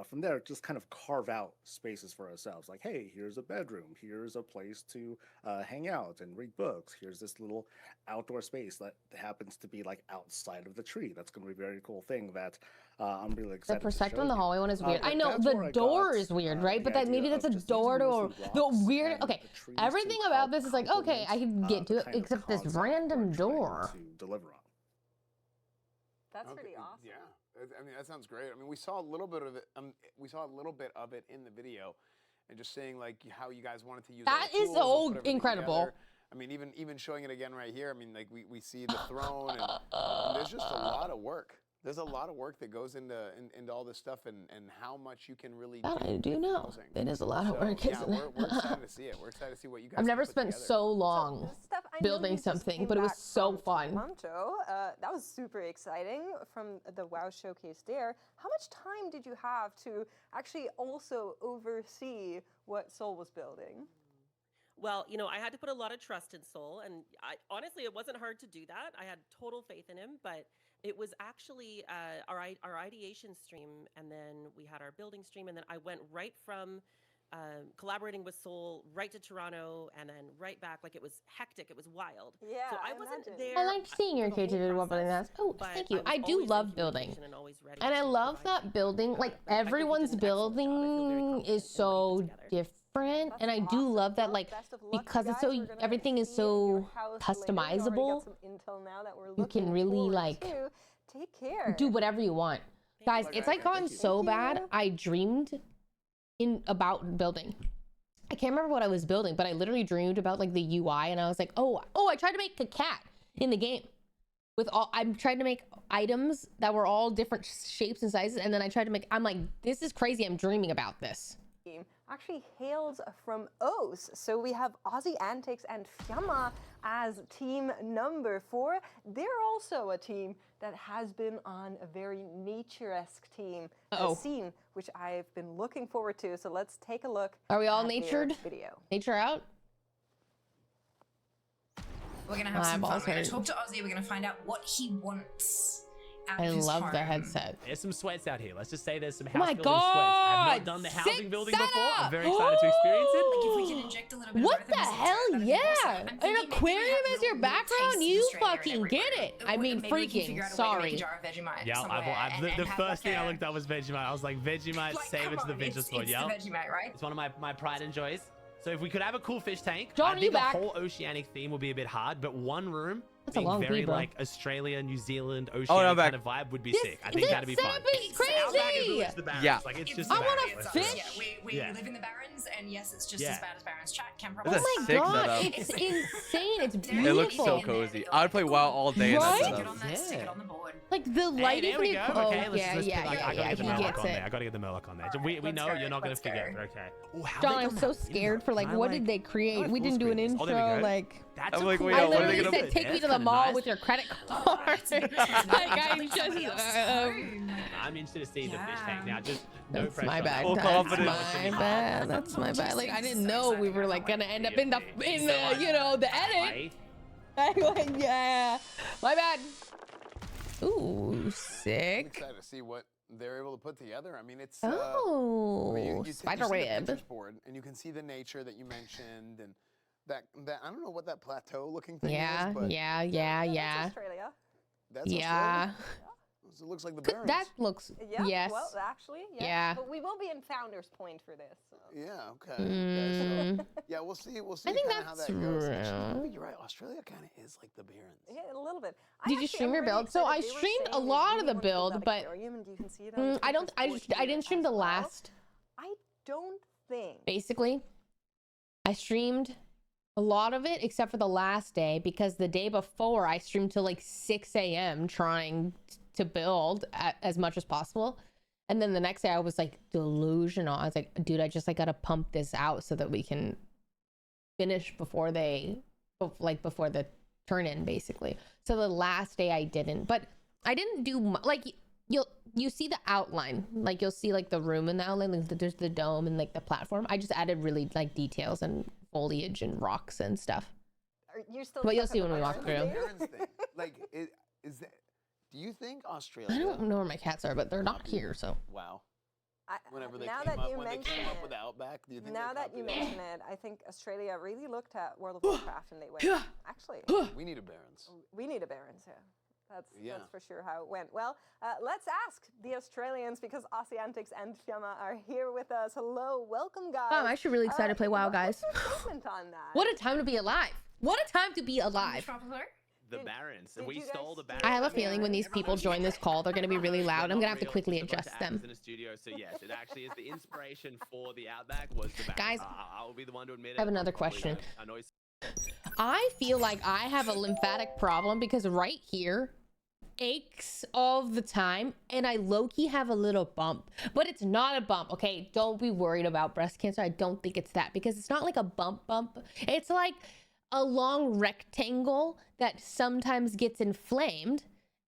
from there, just kind of carve out spaces for ourselves. Like, hey, here's a bedroom. Here's a place to hang out and read books. Here's this little outdoor space that happens to be like outside of the tree. That's going to be a very cool thing that I'm really The excited to perspective show in the you. hallway one is weird. I But know that's where the I door got, is weird, right? the But then maybe idea that's a of just door using to mostly the rocks weird. and Okay, the trees everything to about help this is like, okay, I can get to the it kind of except this concept we're random trying door. to deliver on. That's pretty awesome. Yeah, I mean that sounds great. I mean we saw a little bit of it. We saw a little bit of it in the video, and just saying like how you guys wanted to use That all the is tools and so put everything incredible. together. I mean even showing it again right here. I mean like we see the throne and there's just a lot of work. There's a lot of work that goes into all this stuff and how much you can really That I do with know. housing. It is a lot of So, work, yeah, isn't it? we're excited to see it. We're excited to see what you guys I've never can put spent together. so long Steph, I know building you just something, came but it was back so from fun. Toronto. That was super exciting from the WoW showcase there. How much time did you have to actually also oversee what Sol was building? Well, I had to put a lot of trust in Sol, and honestly, it wasn't hard to do that. I had total faith in him, but it was actually our ideation stream, and then we had our building stream, and then I went right from collaborating with Sol right to Toronto, and then right back. Like it was hectic, it was wild. Yeah, so I wasn't imagine. there. I liked seeing your for the whole creativity while building process, that. Oh, but thank you. was I do always in love building. communication and always ready And I to love provide that building, like I think he did everyone's an excellent job. I feel very building confident is in so putting it together. different. And I do awesome. love that, Well, like, best of luck, because you it's guys. so, We're gonna everything is see so your house later. We already customizable. got some intel now that we're You looking can really, forward like, to. Take care. do whatever you want. Guys, it's like gotten so bad. I dreamed about building. I can't remember what I was building, but I literally dreamed about like the UI, and I was like, oh, I tried to make a cat in the game with all. I'm trying to make items that were all different shapes and sizes, and then I tried to make. I'm like, this is crazy. I'm dreaming about this. Actually hails from O's. So we have Aussie Antics and Fiamma as team number 4. They're also a team that has been on a very nature-esque team scene, which I've been looking forward to. So let's take a look. Are we all natured? Video. Nature out? We're gonna have some fun. We're gonna talk to Ozzy. We're gonna find out what he wants. I love the headset. There's some sweats out here. Let's just say there's some house building sweats. I've not done the housing building before. I'm very excited to experience it. Like if we can inject a little bit What of the hell? Yeah. An aquarium as your background? You fucking get it. I mean, freaking sorry. Yeah, the first thing I looked up was Vegemite. I was like, Vegemite, save it to the vintage spot. Yeah. It's the Vegemite, right? It's one of my pride and joys. So if we could have a cool fish tank, John, I think the whole oceanic theme would be a bit hard, but one room being very like Australia, New Zealand, oceanic kind of vibe would be sick. I think that'd be fun. It's crazy. Yeah. Like, it's just I want to fish. Yeah, we live in the Barrens, and yes, it's just as bad as Barrens chat. Oh my god, it's insane. It's beautiful. It looks so cozy. I would play WoW all day in that setup. Stick it on the board. Like the lighting. There we go. Oh, Okay, yeah. I gotta get the He Murloc gets on it. there. I gotta get the Murloc on there. We know you're not gonna forget it. Okay. John, I'm so scared for like, what did they create? We didn't do an intro. Like, I'm like, wait, I what are they literally gonna said, take me to the mall with your credit card. Like, I'm just. I'm interested to see the fish tank now. Just no That's pressure. my bad. Full That's confidence. my bad. That's my bad. Like, I didn't know we were like gonna end up in the you know, the edit. Yeah, my bad. Ooh, sick. I'm excited to see what they're able to put together. I mean, it's spider web. The Pinterest board, and you can see the nature that you mentioned, and that I don't know what that plateau-looking thing is. But yeah. That's Australia. That's Australia? So it looks like the Barrens. That looks. Yeah. Yes. Well, actually, yeah. Yeah. But we will be in Founders Point for this. So. Yeah. Okay. So, yeah, we'll see. I think how that's that goes. real. Actually, you're right. Australia kind of is like the Barrens. Yeah, a little bit. Did you stream your build? So I streamed a lot of the build, but I didn't stream the last. I don't think. Basically, I streamed a lot of it except for the last day, because the day before I streamed till like 6 a.m. trying to build as much as possible. And then the next day I was like delusional. I was like, dude, I just like gotta pump this out so that we can finish before the turn in, basically. So the last day I didn't, but I didn't do like you see the outline, like you'll see like the room in the outline, like there's the dome and like the platform. I just added really like details and foliage and rocks and stuff. But you'll see when we walk through. Like, is that? Do you think Australia? I don't know where my cats are, but they're not here. So. Wow. Whenever they now came that up, you when they mention came up it, with Outback, do you think now they that you copied mention it, I think Australia really looked at World of Warcraft and they went, actually, we need a Barrens. We need a Barrens, yeah. That's for sure how it went. Well, let's ask the Australians, because Aussie Antics and Fiamma are here with us. Hello, welcome, guys. I'm actually really excited to play WoW, guys. What's your statement on that? What a time to be alive. What a time to be alive. The Barrens. We stole the Barrens. I have a feeling when these people join this call, they're going to be really loud. I'm going to have to quickly adjust them. In a studio, so yes, it actually is the inspiration for the Outback was the Barrens. Guys, I will be the one to admit it. I have another question. I know I feel like I have a lymphatic problem because right here aches all the time, and I low-key have a little bump, but it's not a bump. Okay, don't be worried about breast cancer. I don't think it's that, because it's not like a bump. It's like a long rectangle that sometimes gets inflamed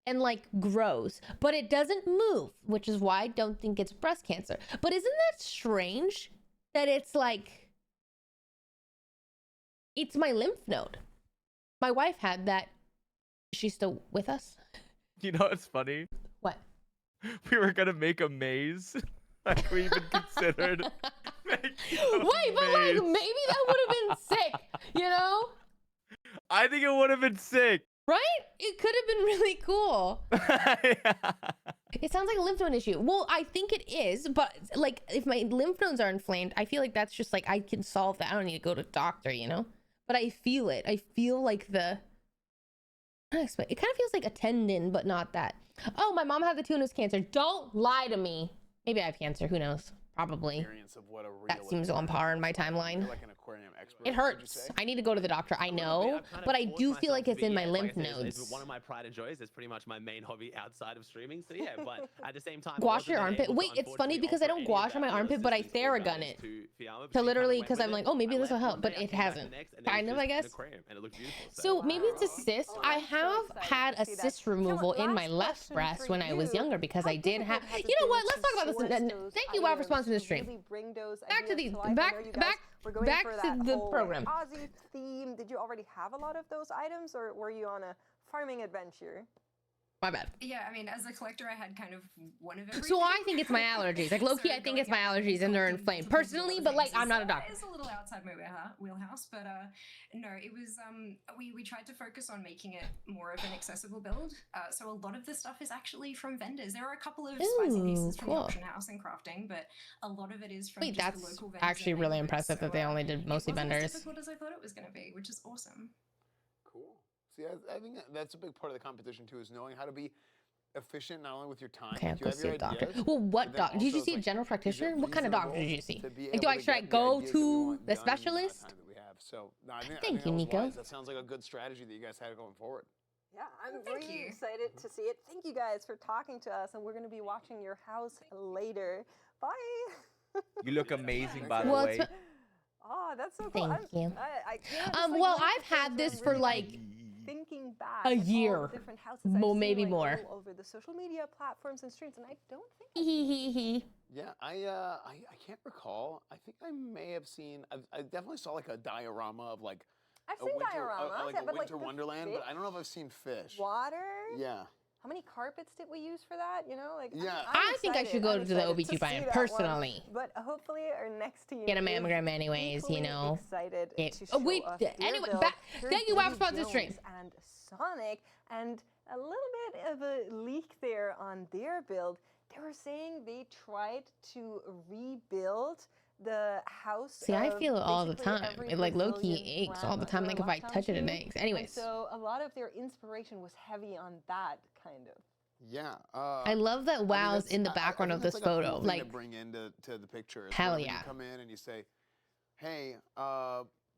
and like grows, but it doesn't move, which is why I don't think it's breast cancer. But isn't that strange that it's like, it's my lymph node? My wife had that. She's still with us? You know what's funny? What? We were gonna make a maze. Like, we even considered making a Wait, but like, maybe that would have been sick, you know? I think it would have been sick. Right? It could have been really cool. It sounds like a lymph node issue. Well, I think it is, but like, if my lymph nodes are inflamed, I feel like that's just like, I can solve that. I don't need to go to a doctor, you know? But I feel it. I feel like it kind of feels like a tendon, but not that. Oh, my mom had the tunas cancer. Don't lie to me. Maybe I have cancer. Who knows? Probably. experience of what a real That seems on par in my timeline. You're like an aquarium expert. It hurts. I need to go to the doctor. I know, but I do feel like it's in my lymph nodes. It's one of my pride and joys. It's pretty much my main hobby outside of streaming. So yeah, but at the same time, Gouache your armpit. Wait, it's funny because I don't gouache on my armpit, but I Theragun it. To literally, because I'm like, oh, maybe this will help, but it hasn't. Kind of, I guess. So maybe it's a cyst. I have had a cyst removal in my left breast when I was younger because I did have. You know what? Let's talk about this. Thank you, wow, for sponsoring the stream. Back to the back to the program. Aussie theme. Did you already have a lot of those items, or were you on a farming adventure? My bad. Yeah, I mean, as a collector, I had kind of one of everything. So I think it's my allergies. Like, low-key, I think it's my allergies and they're inflamed. Personally, but like, I'm not a doctor. It's a little outside my wheelhouse, but no, it was, we tried to focus on making it more of an accessible build. So a lot of the stuff is actually from vendors. There are a couple of spicy pieces from the auction house and crafting, but a lot of it is from Wait, just that's the local vendors. actually really impressive that they only did mostly vendors. As difficult as I thought it was going to be, which is awesome. Cool. See, I think that's a big part of the competition too, is knowing how to be efficient not only with your time. Okay, I'll but go you see a have your doctor. ideas, Well, what but then doctor? Did you also, see a like, general is it practitioner? What kind of doctor did you see? reasonable to be Like, do able I to should I get the go ideas that we to want the done in the amount of specialist? time that we have? So, no, I think Thank that you, was Nico. wise. That sounds like a good strategy that you guys had going forward. Yeah, I'm really excited to see it. Thank you guys for talking to us, and we're going to be watching your house later. Bye. You look amazing, by the way. Oh, that's so cool. Thank you. I can't just, Well, I've had this for like thinking back a year, all the different houses I've seen, maybe like, more. all over the social media platforms and streams, and I don't think Yeah, I can't recall. I think I may have seen. I definitely saw like a diorama of like I've a seen winter, dioramas, like yeah, a but winter like wonderland. fish, But I don't know if I've seen fish. water. Yeah. How many carpets did we use for that? You know, like Yeah. I think I should go to the OB/GYN personally. But hopefully our next team Get a mammogram anyways, you know. Excited to Oh, wait, show off their anyway, build. Here's thank you, wow, for Davy sponsoring the stream. Jones and Sonic, and a little bit of a leak there on their build. They were saying they tried to rebuild the house. See, I feel it all the time. It like low-key aches all the time. Like if I touch it, it aches. Anyways. So a lot of their inspiration was heavy on that kind of. Yeah. I love that WoW's in the background of this photo. Like Like, to bring into the picture. Hell You yeah. come in and you say, hey,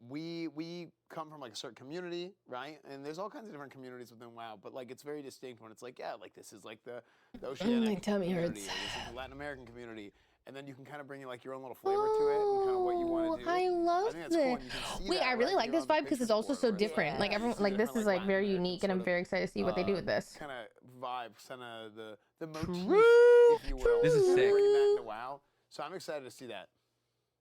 we come from like a certain community, right? And there's all kinds of different communities within WoW, but like it's very distinct when it's like, yeah, like this is like the Oceanic my tummy community, hurts. or this is the Latin American community. And then you can kind of bring like your own little flavor to it and kind of what you want to do. I love think that's cool, and you can see Wait, that I really right like here this on the vibe because it's picture also board, so where it's different. Like you everyone, see like this different, is like Latin very American unique, and I'm sort very excited to see what they do with this. Kind of vibe, kind of the motif, True, if you will. This is sick. Bringing that into WoW. So I'm excited to see that.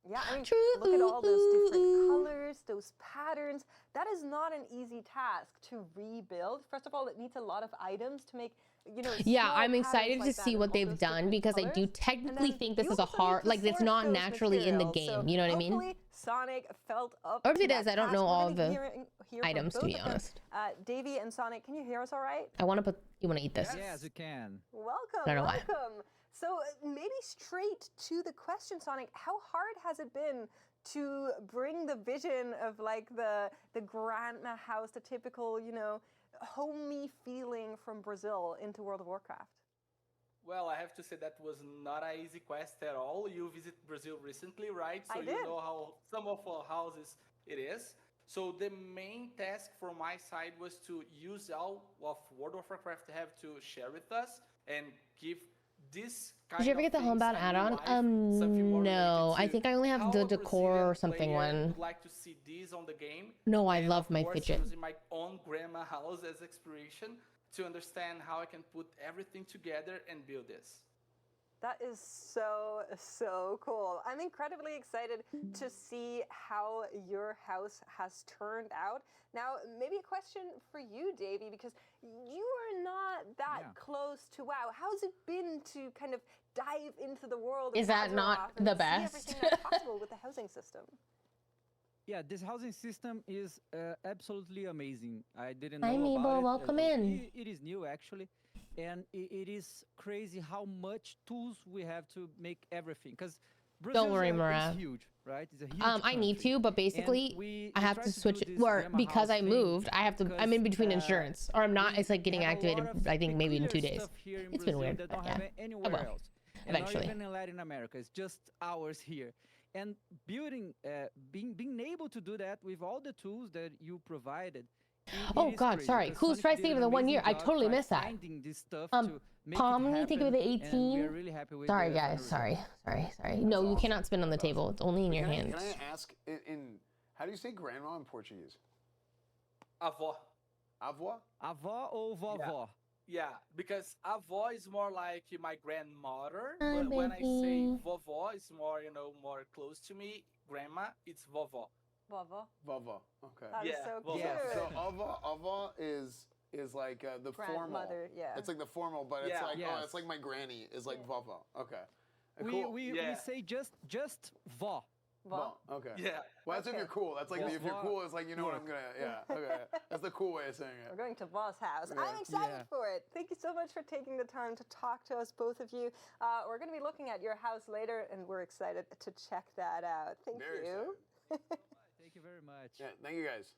Yeah, I mean, look at all those different colors, those patterns. That is not an easy task to rebuild. First of all, it needs a lot of items to make, you know. Yeah, small I'm excited patterns to like see that what and all they've those done different because I do colors. technically And think then this is a you also hard, need to like it's source not those naturally in the materials. game. So You know what I mean? hopefully Sonic felt up. Or if to it is, that I don't task. know We're all gonna the hear from items, to both be of them. honest. Davey and Sonic, can you hear us all right? I want to put. You want to eat this? Yes, you can. Welcome, I don't know why. welcome. So maybe straight to the question, Sonic. How hard has it been to bring the vision of like the grandma house, the typical, you know, homey feeling from Brazil into World of Warcraft? Well, I have to say that was not an easy quest at all. You visit Brazil recently, right? So you know how some of our houses it is. So the main task from my side was to use all of World of Warcraft have to share with us and give this kind Did you ever get the Homebound add-on? No. I think I only have the decor or something one. Would like to see this on the game. No, I And love of my course, fidget. using my own grandma house as inspiration to understand how I can put everything together and build this. That is so cool. I'm incredibly excited to see how your house has turned out. Now, maybe a question for you, Davey, because you are not that close to WoW. How's it been to kind of dive into the world of Is that not Azeroth and the see best? everything that's possible with the housing system? Yeah, this housing system is absolutely amazing. I didn't Hi, know about Mabel, it. welcome in. It is new, actually. And it is crazy how much tools we have to make everything. Because Don't worry, is Mara. huge, right? It's a huge I need country. to, but And basically we I have tried to do switch this or grandma because house I thing moved, I have to I'm in between because, insurance or I'm not, it's like getting have a activated lot of I think maybe in 2 peculiar days. stuff here in It's been Brazil weird, that but don't yeah. have Oh anywhere well. else. eventually. Not even in Latin America. It's just ours here. And building, being able to do that with all the tools that you provided. Oh God, sorry. Coolest price tag of the 1 year. I totally missed that. Palm, take it with the 18. Really sorry, guys. Sorry. No, you cannot spin on the table. It's only in your hands. Can I ask, how do you say grandma in Portuguese? Avó. Avó? Avó or vovó? Yeah, because avó is more like my grandmother, but when I say vovó, it's more, more close to me. Grandma, it's vovó. Vovó. Okay. That is so cute. So avó is like the formal. Yeah. It's like the formal, but it's like it's like my granny is like vovó. Okay. Cool. We say just vó. Vó. Okay. Yeah. Well, that's if you're cool. That's like if you're cool, it's like what I'm gonna. Yeah. Okay. That's the cool way of saying it. We're going to Vó's house. Yeah. I'm excited for it. Thank you so much for taking the time to talk to us, both of you. We're going to be looking at your house later, and we're excited to check that out. Thank you. Thank you very much. Yeah. Thank you guys.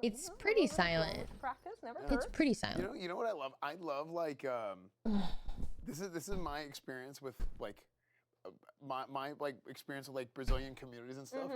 It's pretty silent. Practice, never It's pretty silent. You know what I love? I love like this is my experience with like my like experience with like Brazilian communities and stuff.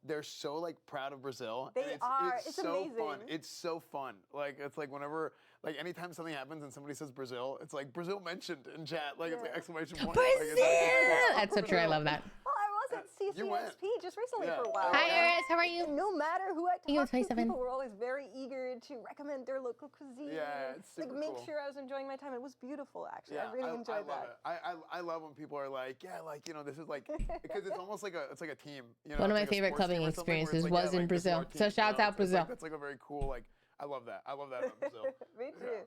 They're so like proud of Brazil. They are. It's so amazing. Fun. It's so fun. Like it's like whenever like anytime something happens and somebody says Brazil, it's like Brazil mentioned in chat. Like it's like exclamation point. Brazil. Like, that's so true. I love that. Well, I was at CCSP just recently for a while. Hi, Iris. How are you? No matter who I talked to, people were always very eager to recommend their local cuisine. Yeah, it's super make sure I was enjoying my time. It was beautiful, actually. Yeah, I really enjoyed that. I love when people are like, this is like, because it's almost like it's like a team. One of my favorite clubbing experiences was in Brazil. So shouts out Brazil. That's like a very cool I love that. I love that about Brazil. Me too.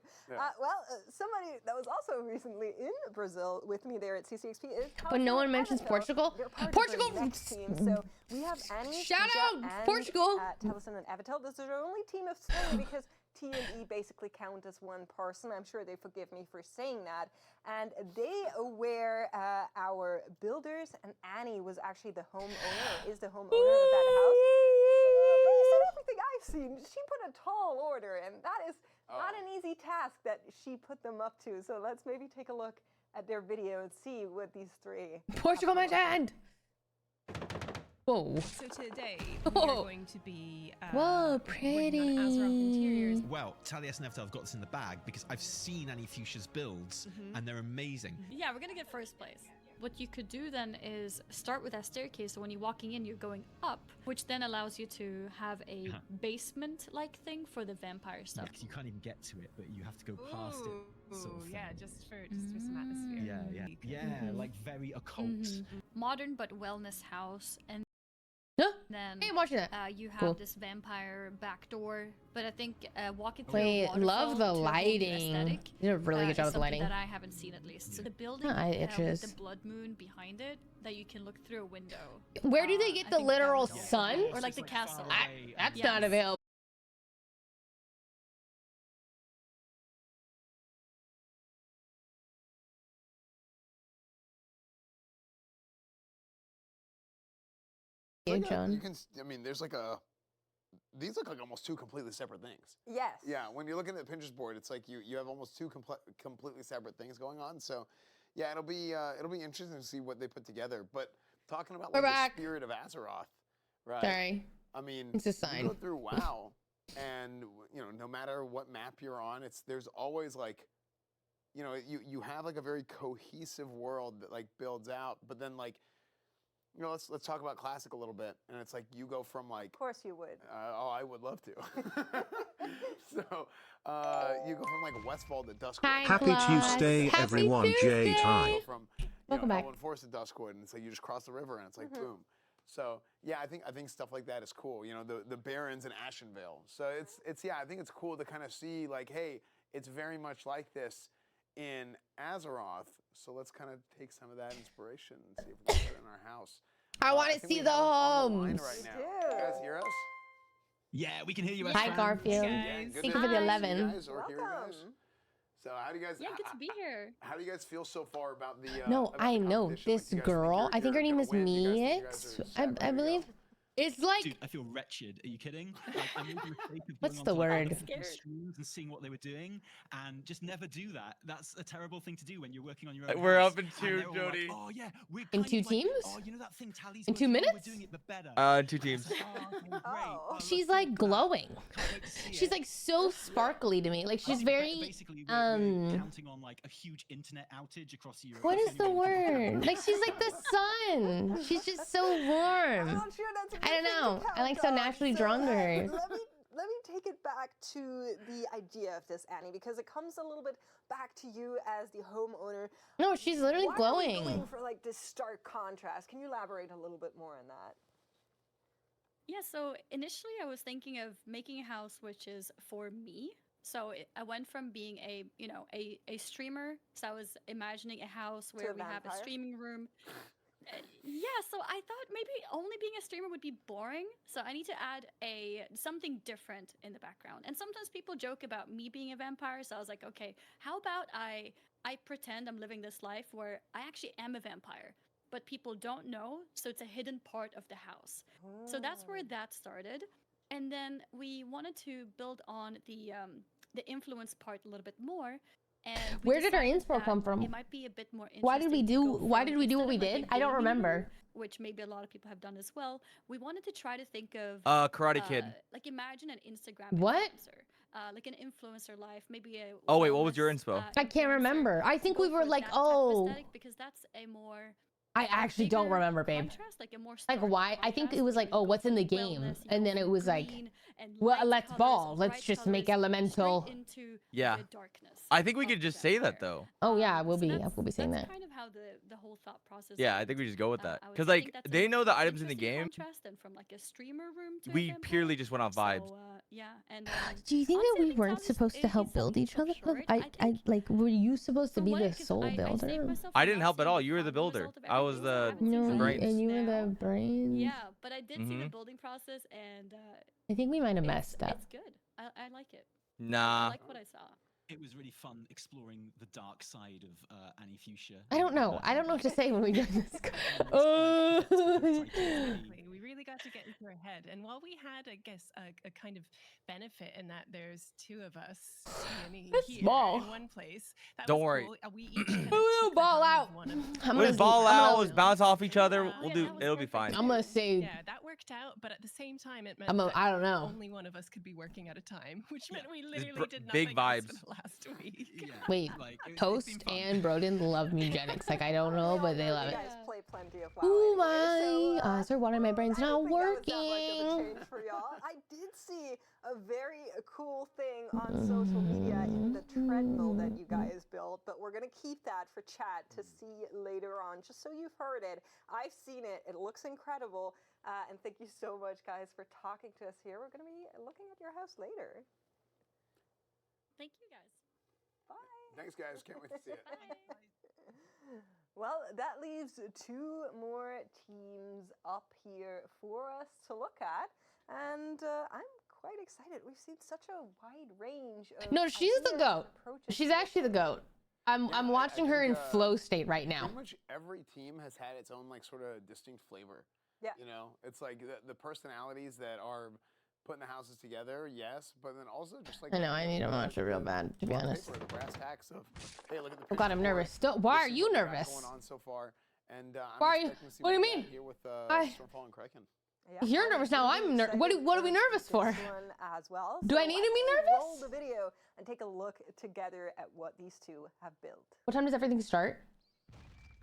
Somebody that was also recently in Brazil with me there at CCXP is. But no one mentions Portugal. Portugal. Team. So we have Annie. Shout out Portugal. Tellison and Avatel. This is our only team of 3 because T and E basically count as one person. I'm sure they forgive me for saying that. And they were our builders, and Annie was actually the homeowner. Is the homeowner of that house. Everything I've seen, she put a tall order, and that is not an easy task that she put them up to. So let's maybe take a look at their video and see what these 3. Portugal mentioned. Whoa. So today we're going to be whoa, pretty. working on Azeroth interiors. Well, Talia and I've got this in the bag because I've seen Annie Fuchsia's builds and they're amazing. Yeah, we're gonna get first place. What you could do then is start with that staircase, so when you're walking in, you're going up, which then allows you to have a basement-like thing for the vampire stuff. Yeah, you can't even get to it, but you have to go past it. Sort of yeah, just for some atmosphere. Yeah, like very occult. Modern but wellness house, and then hey, watching that. you have this vampire back door, but I think walking through Wait, love the lighting. You did a really good job with the lighting. That I haven't seen at least. So the building with the blood moon behind it, that you can look through a window. Where do they get the literal sun? Or like the castle. That's not available. You can. I mean, there's like these look like almost 2 completely separate things. Yes. Yeah. When you're looking at the Pinterest board, it's like you have almost 2 completely separate things going on. So, yeah, it'll be interesting to see what they put together. But talking about like the spirit of Azeroth, right? Sorry. I mean, it's a sign. You go through WoW, and no matter what map you're on, there's always like, you have like a very cohesive world that like builds out, but then like. Let's talk about Classic a little bit, and it's like you go from like. Of course you would. I would love to. So you go from like Westfall to Duskwood. Happy Tuesday, everyone. Jade hi. From welcome back. Elven Forest to Duskwood, and it's like you just cross the river, and it's like boom. So yeah, I think stuff like that is cool. The Barrens and Ashenvale. So it's I think it's cool to kind of see like, hey, it's very much like this in Azeroth, so let's kind of take some of that inspiration and see if we can put it in our house. I want to see the homes. Right now. You guys hear us? Yeah, we can hear you. Hi, Garfield. Thank you for the 11. Welcome. So how do you guys? Yeah, good to be here. How do you guys feel so far about the? No, I know this girl. I think her name is Mix. I believe. It's like dude, I feel wretched. Are you kidding? Like, I made the mistake of what's going the onto word? other streams and seeing what they were doing, and just never do that. That's a terrible thing to do when you're working on your own. We're house. up in And 2, they're all like, Jody. oh yeah, we're In kind 2 of like, teams? oh, you know that thing Tally's In 2 working on? minutes? We're doing it, but better. 2 teams. She's like glowing. She's like so sparkly to me. Like she's very basically we're counting on like a huge internet outage across Europe. what is the word? Like she's like the sun. She's just so warm. I'm not sure that's a good I don't thing to know. I like so count on. naturally drawn to her. Let me take it back to the idea of this, Annie, because it comes a little bit back to you as the homeowner. No, she's literally Why glowing. Are we going for like this stark contrast? Can you elaborate a little bit more on that? Yeah, so initially I was thinking of making a house which is for me. So I went from being a streamer. So I was imagining a house where we have a streaming room. Yeah, so I thought maybe only being a streamer would be boring. So I need to add something different in the background. And sometimes people joke about me being a vampire. So I was like, okay, how about I pretend I'm living this life where I actually am a vampire, but people don't know. So it's a hidden part of the house. So that's where that started. And then we wanted to build on the influence part a little bit more. And where did our inspo come from? It might be a bit more interesting. Why did we do what we did? I don't remember. Which maybe a lot of people have done as well. We wanted to try to think of Karate Kid. Like imagine an Instagram what? Influencer. Like an influencer life, maybe a. Oh wait, what was your inspo? I can't remember. I think we were like, oh. Because that's a more. I actually don't remember, babe. Like why? I think it was like, oh, what's in the game? And then it was like, well, let's ball. Let's just make elemental. Yeah. I think we could just say that though. Oh yeah, we'll be saying that. That's kind of how the whole thought process. Yeah, I think we just go with that because like they know the items in the game. And from like a streamer room to we purely just went off vibes. So, yeah, and do you think that we weren't supposed to help build each other? I like, were you supposed to be the soul builder? I didn't help at all. You were the builder. I was the brains. And you were the brains. Yeah, but I did see the building process, and I think we might have messed up. It's good. I like it. Nah. I like what I saw. It was really fun exploring the dark side of Annie Fuchsia. I don't know. I don't know what to say when we do this. We really got to get into her head. And while we had, I guess, a kind of benefit in that there's 2 of us here small. in one place. Don't worry. Cool. We each kind of we'll ball out. We'll ball out. We'll bounce off each other. It'll be fine. I'm gonna say. Yeah, that worked out. But at the same time, it meant I don't know. only one of us could be working at a time, which meant we literally did nothing big vibes. else for the last week. Yeah, wait, Toast and Broden love Mugenics. Like I don't know, but they love it. You guys play plenty of Ooh, WoW. my eyes are watering. My brain's not working. I did see a very cool thing on social media in the treadmill that you guys built, but we're gonna keep that for chat to see later on, just so you've heard it. I've seen it. It looks incredible, and thank you so much, guys, for talking to us here. We're gonna be looking at your house later. Thank you, guys. Bye. Thanks, guys. Can't wait to see it. Well, that leaves 2 more teams up here for us to look at, and I'm quite excited. We've seen such a wide range of No, she's the goat. She's actually the goat. I'm watching her in flow state right now. Pretty much every team has had its own like sort of distinct flavor. Yeah. You know, it's like the personalities that are putting the houses together, yes, but then also just like I know I need to watch it real bad, to be honest. The brass tacks of, hey, look at the Oh God, I'm nervous. Why are you nervous? Going on so far, and why are you? What do you mean? Here with Stormfall and Kraken. Yeah, you're nervous now. I'm nervous. What are we nervous for? As well. Do I need to be nervous? Roll the video and take a look together at what these 2 have built. What time does everything start?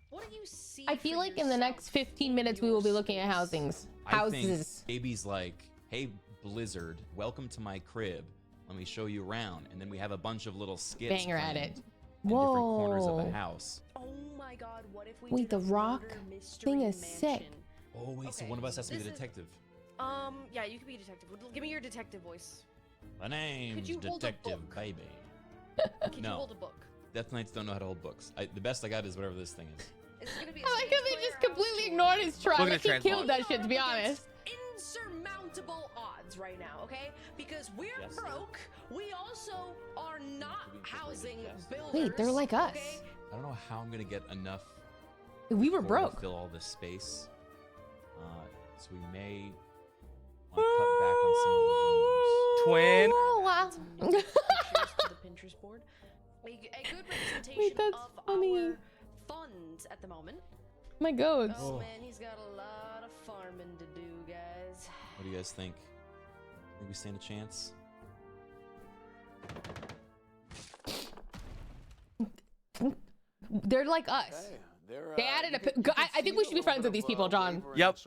What do you see? I feel like in the next 15 minutes we will be looking at houses. I think Baby's like, hey, Blizzard, welcome to my crib. Let me show you around. And then we have a bunch of little skits Banger at it. in different corners of the house. Oh my God, what if we wait, did the a rock murder thing is mystery sick. mansion? Oh wait, so one of us has to be the detective. Yeah, you could be a detective. Give me your detective voice. My name's you hold a Detective book? Baby. Could you hold a book? Death Knights don't know how to hold books. The best I got is whatever this thing is. It's gonna be I like how they just completely ignored his try. Like he killed that shit, to be honest. Insurmountable odds right now, okay? Because we're broke. We also are not housing builders. Wait, they're like us. Okay? I don't know how I'm gonna get enough. We were to broke. fill all this space. So we may Twin. Oh wow. To the Pinterest board. A good representation of our funds at the moment. My goats. Oh man, he's got a lot of farming to do, guys. What do you guys think? Think we stand a chance? They're like us. They added a. I think we should be friends with these people, John. Yep.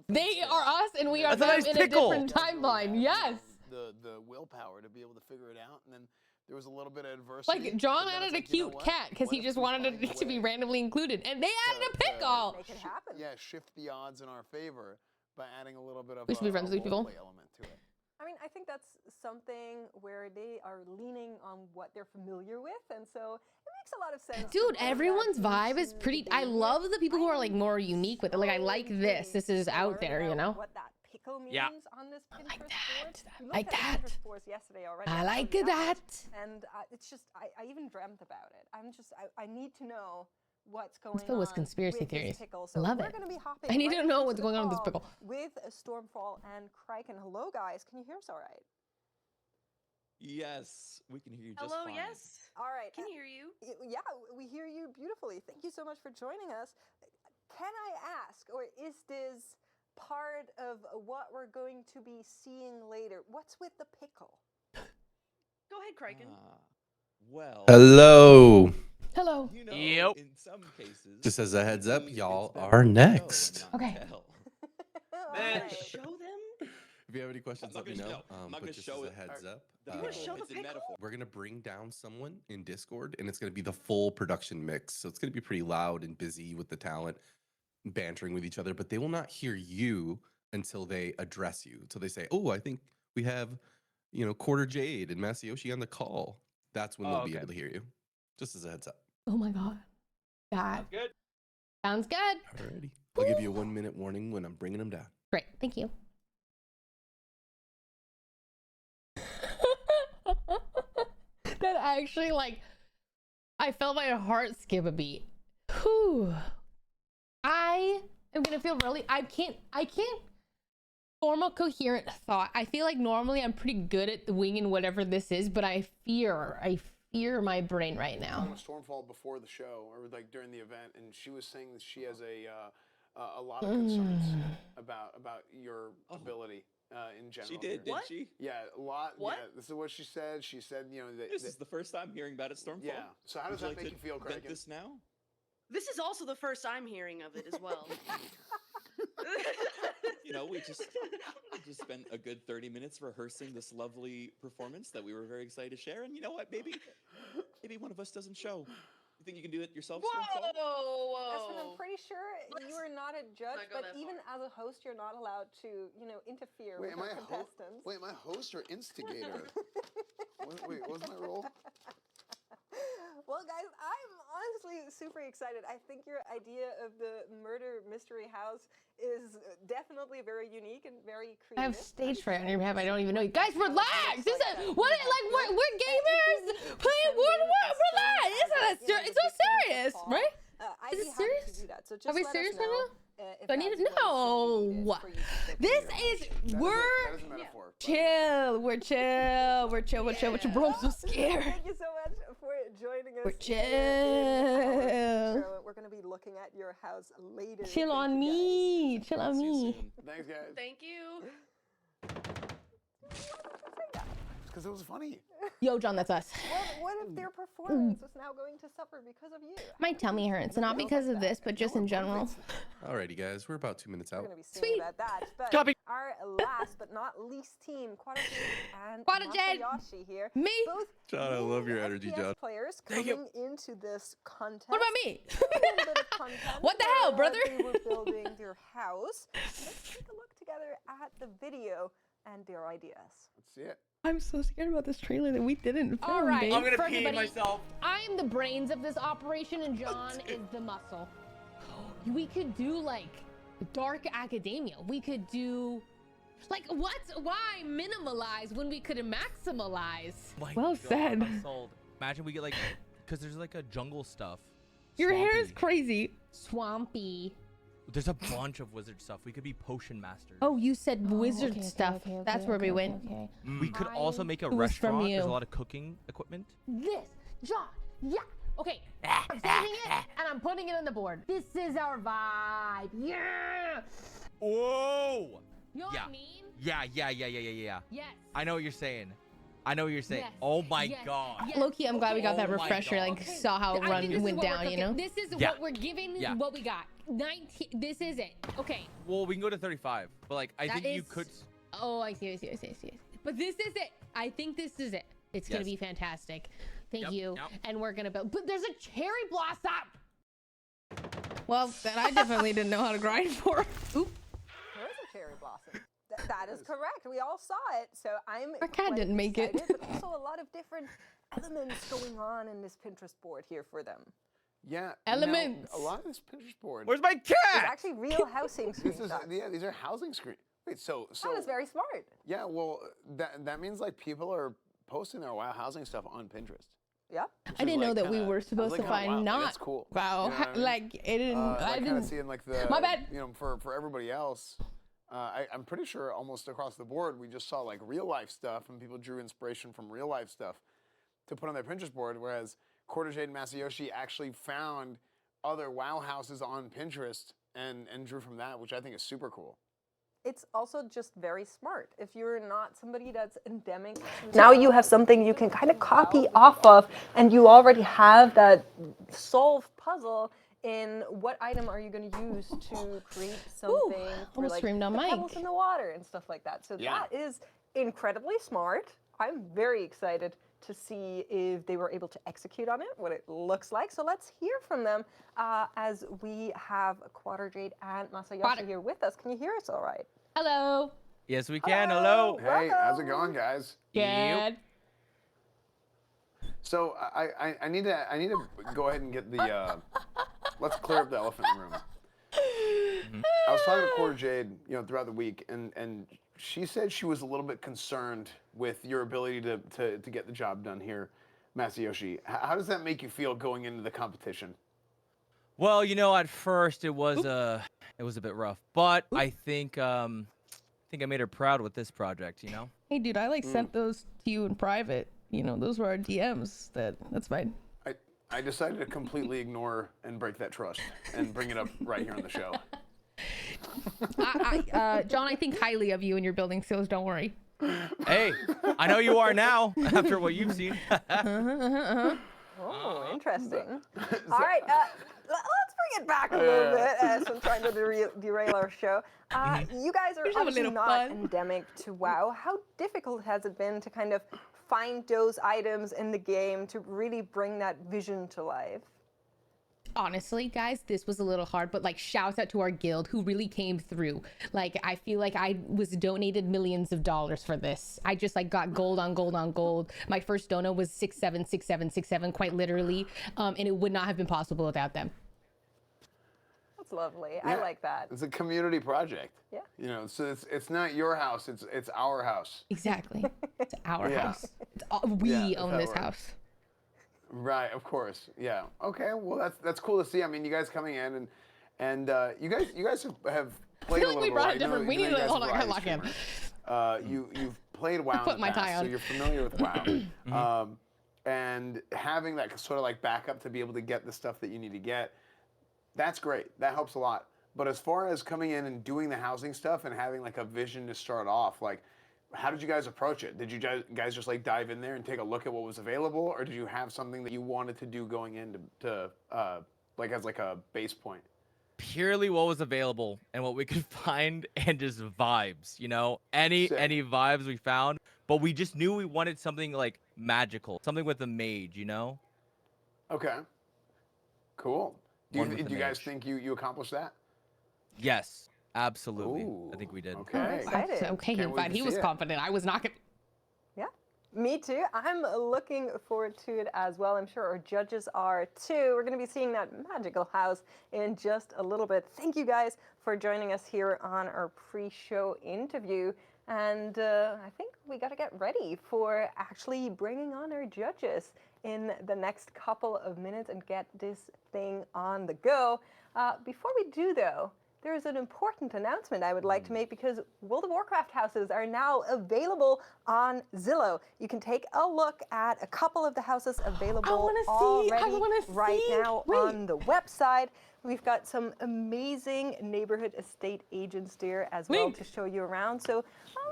They are us, and we are That's a them nice in pickle. a different timeline. Yes. The willpower to be able to figure it out, and then there was a little bit of adversity. Like John but then added it's a like, you know cute what? cat because he just wanted it to be randomly included, and they added a pickle. Make it happen. Yeah, shift the odds in our favor by adding a little bit of We should be friends with these people. roleplay element to it. I mean, I think that's something where they are leaning on what they're familiar with, and so it makes a lot of sense. to Dude, build that everyone's vibe into is the pretty. game. I love the people who are like more unique with it. Like I like this. This is out there, you know. What that pickle means Yeah. on this Pinterest like board. that. We I like looked at that. Pinterest boards yesterday already. I I'll like tell you that. And it's just, I even dreamt about it. I need to know what's going filled on with conspiracy with this theories. pickle. So Love we're it. going to be hopping I need right to know into what's the going on with this call pickle. with Stormfall and Kraken. Hello, guys. Can you hear us all right? Yes, we can hear you just Hello, fine. yes. All right. Can hear you. Yeah, we hear you beautifully. Thank you so much for joining us. Can I ask, or is this part of what we're going to be seeing later? What's with the pickle? Go ahead, Kraken. Well. Hello. Hello. You know, Yep. in some cases. Just as a heads up, it's y'all better are to next. show than Okay. not tell. Alright. Show them. If you have any questions, I'm let me not know. gonna show- I'm not But gonna just show as a it. heads up, You wanna show the it's a pickle? metaphor. we're gonna bring down someone in Discord, and it's gonna be the full production mix. So it's gonna be pretty loud and busy with the talent bantering with each other, but they will not hear you until they address you. Until they say, "Oh, I think we have, QuarterJade and Masayoshi on the call." That's when they'll be okay. able to hear you. Just as a heads up. Oh my god. God. Good. Sounds good. Alrighty. I'll give you a 1-minute warning when I'm bringing them down. Great. Thank you. That actually, like, I felt my heart skip a beat. Whew. I am gonna feel really. I can't form a coherent thought. I feel like normally I'm pretty good at winging whatever this is, but I fear my brain right now. Stormfall before the show, or like during the event, and she was saying that she has a lot of concerns about your ability in general. She did, here. didn't she? Yeah, a lot. What? Yeah, this is what she said. She said, that. This is the first time hearing about it, Stormfall. Yeah. So how does Would that make like you to feel, vent Kraken? this now? This is also the first I'm hearing of it as well. We just spent a good 30 minutes rehearsing this lovely performance that we were very excited to share. And you know what? Maybe one of us doesn't show. You think you can do it yourself, Stormfall? Espen, I'm pretty sure you are not a judge, not go but that even as a host, you're not allowed to, interfere Wait, with am your I a contestants. Wait, am I host or instigator? Wait, what's my role? Well, guys, I'm honestly super excited. I think your idea of the murder mystery house is definitely very unique and very creative. I have stage fright on your behalf. I don't even know you guys. Relax. This is we're gamers. Relax. It's so serious, right? I'd Is be it happy serious? to do that. So just Are we let us serious know, right now? if Do I need that's to know? what it's gonna be This for you. is That is a metaphor. chill. We're chill. Bro, I'm so scared. Thank you so much for joining us. We're here in our chill. show. We're going to be looking at your house later. Chill Thank on you, me. Chill on See you me. soon. Thanks, guys. Thank you. Because it was funny. Yo, John, that's us. What if their performance is now going to suffer because of you? My tummy hurts, not because of this, but just in general. Alrighty, guys. We're about 2 minutes We're out. going to be seeing about that. But Copy. our last but not least team, QuarterJade and QuarterJade. Masayoshi here. Me? Both John, I love your energy, FPS John. players Thank you. coming into this contest. What about me? A little bit of content What the hell, where brother? They were building their house. Let's take a look together at the video and their ideas. Let's see it. I'm so scared about this trailer that we didn't film. All right, babe. I'm gonna For pee everybody, myself. I'm the brains of this operation, and John is the muscle. We could do like dark academia. We could do like why minimalize when we could maximalize? My Well God, said. I'm sold. Imagine we get because there's like a jungle stuff. Your hair is Swampy. crazy. Swampy. There's a bunch of wizard stuff. We could be potion masters. Oh, you said wizard stuff. That's where we went. We could also make a It was from restaurant. you. There's a lot of cooking equipment. This, John, yeah. Okay, I'm saving it and I'm putting it on the board. This is our vibe. Yeah. Whoa. You know Yeah. what I mean? Yeah. Yes. I know what you're saying. Yes. Oh my Yes. god. Yes. Low-key, I'm glad we got that Oh my refresher. God. Like, saw how I run think this is went what we're down, you cooking. know? This is Yeah. what we're giving. This Yeah. is what we got. 19. This is it. Okay. Well, we can go to 35, but like I That think you is- could. Oh, I see. But this is it. I think this is it. It's gonna Yes. be fantastic. Thank Yep, you. yep. And we're gonna build. But there's a cherry blossom. Well, that I definitely didn't know how to grind for. Oop. There is a cherry blossom. That is correct. We all saw it. So I'm. Our cat quite didn't make it. excited, But also a lot of different elements going on in this Pinterest board here for them. Yeah. Elements. Now, a lot of this Pinterest board. Where's my It's cat? actually real housing This is screenshots. yeah. These are housing screen. Wait. So. That is very smart. Yeah. Well, that means like people are posting their wow housing stuff on Pinterest. Yep. I didn't know that we were supposed to find wow, not. That's cool. Wow. You know what I mean? Like, it didn't. I Like kind didn't. of seeing like the. My bad. You know, for everybody else, I'm pretty sure almost across the board we just saw like real life stuff and people drew inspiration from real life stuff to put on their Pinterest board, whereas QuarterJade and Masayoshi actually found other wow houses on Pinterest and drew from that, which I think is super cool. It's also just very smart. If you're not somebody that's endemic, now you have something you can kind of copy off of, and you already have that solved puzzle in what item are you going to use to create something for almost like screamed on the mic. pebbles in the water and stuff like that. So Yeah. that is incredibly smart. I'm very excited to see if they were able to execute on it, what it looks like. So let's hear from them as we have QuarterJade and Masayoshi here with us. Can you hear us all right? Hello. Yes, we can. Hello. Hey, how's it going, guys? Good. So I need to go ahead and get the. Let's clear up the elephant in the room. I was talking to QuarterJade, throughout the week, and she said she was a little bit concerned with your ability to get the job done here, Masayoshi. How does that make you feel going into the competition? Well, at first it was a bit rough, but I think I made her proud with this project. Hey, dude, I sent those to you in private. Those were our DMs. That's fine. I decided to completely ignore and break that trust and bring it up right here on the show. John, I think highly of you and your building skills. Don't worry. Hey, I know you are now after what you've seen. Oh, interesting. All right, let's bring it back a little bit as I'm trying to derail our show. You guys are Just have a obviously little not fun. endemic to WoW. How difficult has it been to kind of find those items in the game to really bring that vision to life? Honestly, guys, this was a little hard, but shouts out to our guild who really came through. I feel like I was donated millions of dollars for this. I just got gold on gold on gold. My first dono was 676767, quite literally, and it would not have been possible without them. That's lovely. I like that. It's a community project. Yeah. So it's not your house. It's our house. Exactly. It's our Yeah. house. We that's own how it this works. house. Right, of course. Yeah. Okay. Well, that's cool to see. I mean, you guys coming in and you guys have played I feel a little like we bit. brought right? it different. We You know need you to guys hold are on. I gotta variety lock in. streamers. You've played WoW put in my the tie past, on. so you're familiar with WoW. And having that sort of backup to be able to get the stuff that you need to get, that's great. That helps a lot. But as far as coming in and doing the housing stuff and having a vision to start off, how did you guys approach it? Did you guys just dive in there and take a look at what was available, or did you have something that you wanted to do going in to as a base point? Purely what was available and what we could find, and just vibes. Any vibes we found, but we just knew we wanted something magical, something with a mage. Okay. Cool. Do One with you the guys mage. think you accomplished that? Yes, absolutely. Ooh, I think we did. Okay. Excited. Okay, Can't wait fine. to He see was it. confident. I was not gonna. Yeah, me too. I'm looking forward to it as well. I'm sure our judges are too. We're going to be seeing that magical house in just a little bit. Thank you guys for joining us here on our pre-show interview. And I think we got to get ready for actually bringing on our judges in the next couple of minutes and get this thing on the go. Before we do, though, there's an important announcement I would like to make because World of Warcraft houses are now available on Zillow. You can take a look at a couple of the houses available right now on the website. We've got some amazing neighborhood estate agents here as well to show you around. So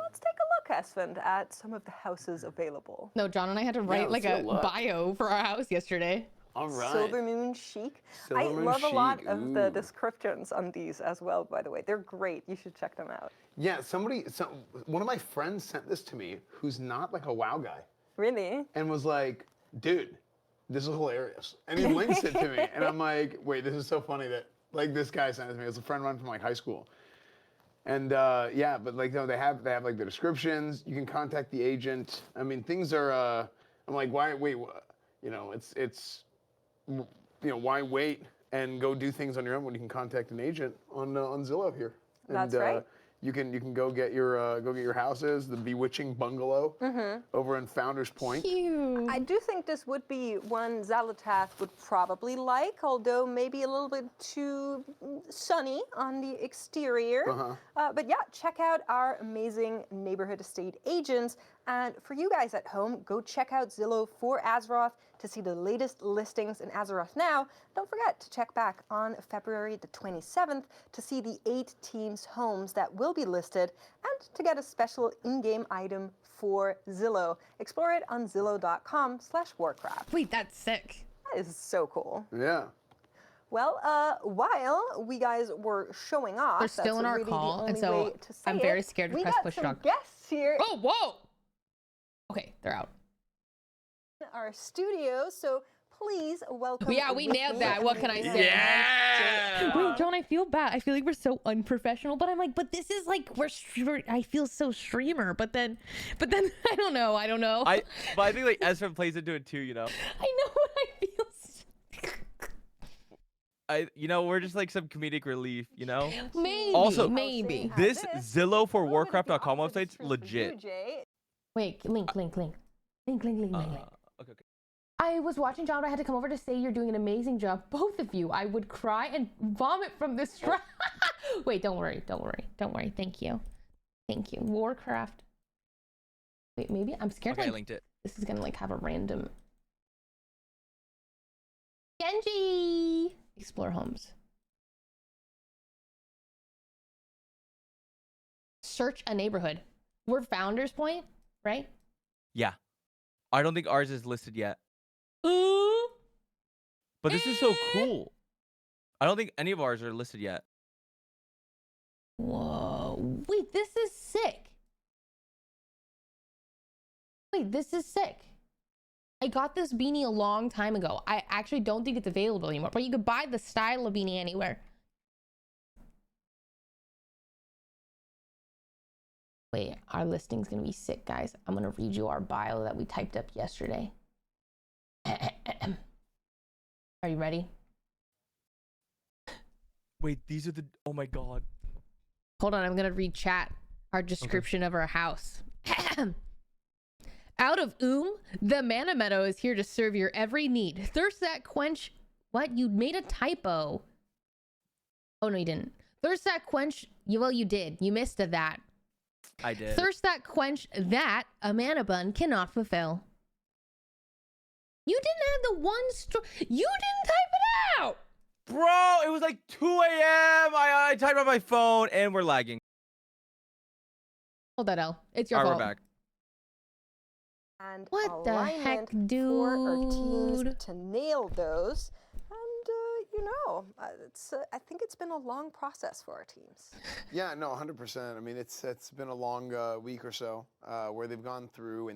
let's take a look, Esfand, at some of the houses available. No, John and I had to write like a bio for our house yesterday. All right. Silver Moon Chic. I love a lot of the descriptions on these as well, by the way. They're great. You should check them out. Yeah, one of my friends sent this to me who's not like a WoW guy. Really? And was like, dude, this is hilarious. And he links it to me. And I'm like, wait, this is so funny that like this guy sent it to me. It was a friend of mine from like high school. And yeah, but like no, they have like the descriptions. You can contact the agent. I mean, things are. I'm like, why? Wait, you know, it's. You know, why wait and go do things on your own when you can contact an agent on Zillow here? And, That's right. You can go get your houses, the Bewitching Bungalow over in Founders Point. Cute. I do think this would be one Xalatath would probably like, although maybe a little bit too sunny on the exterior. But yeah, check out our amazing neighborhood estate agents. And for you guys at home, go check out Zillow for Azeroth to see the latest listings in Azeroth now. Don't forget to check back on February the 27th to see the 8 teams' homes that will be listed and to get a special in-game item for Zillow. Explore it on Zillow.com/Warcraft. Wait, that's sick. That is so cool. Yeah. Well, while we guys were showing off, they're still in our really call, and so I'm very scared to press push talk. We got some guests here. Oh, whoa! Okay, they're out. Our studio, so please welcome. Yeah, we nailed that. What can I say? Yeah. Wait, John, I feel bad. I feel like we're so unprofessional, but I'm like, but this is like I feel so streamer, but then I don't know. But I think like Ezra plays into it too, you know. I know what I feel. We're just like some comedic relief, you know. Maybe. Also, maybe this Zillow for Warcraft.com website's legit. Wait, link. Okay. I was watching John, but I had to come over to say you're doing an amazing job, both of you. I would cry and vomit from the stress. Wait, don't worry. Thank you. Warcraft. Wait, maybe I'm scared. Okay, I linked it. This is gonna like have a random. Genji. Explore homes. Search a neighborhood. We're Founders Point, right? Yeah. I don't think ours is listed yet. But this is so cool. I don't think any of ours are listed yet. Whoa. Wait, this is sick. I got this beanie a long time ago. I actually don't think it's available anymore, but you could buy the style of beanie anywhere. Wait, our listing's gonna be sick, guys. I'm gonna read you our bio that we typed up yesterday. Are you ready? Wait, these are the... Oh my god. Hold on, I'm gonna read chat. Our description of our house. Out of the Mana Meadow is here to serve your every need. Thirst that quench... What? You made a typo. Oh, no, you didn't. Thirst that quench... Well, you did. You missed a that. I did. Thirst that quench that a mana bun cannot fulfill. You didn't have the one you didn't type it out! Bro, it was like 2 a.m. I typed on my phone and we're lagging. Hold that L. It's your fault. We're back. And what the heck, dude? For our teams to nail those. And, I think it's been a long process for our teams. Yeah, no, 100%. I mean, it's been a long week or so where they've gone through and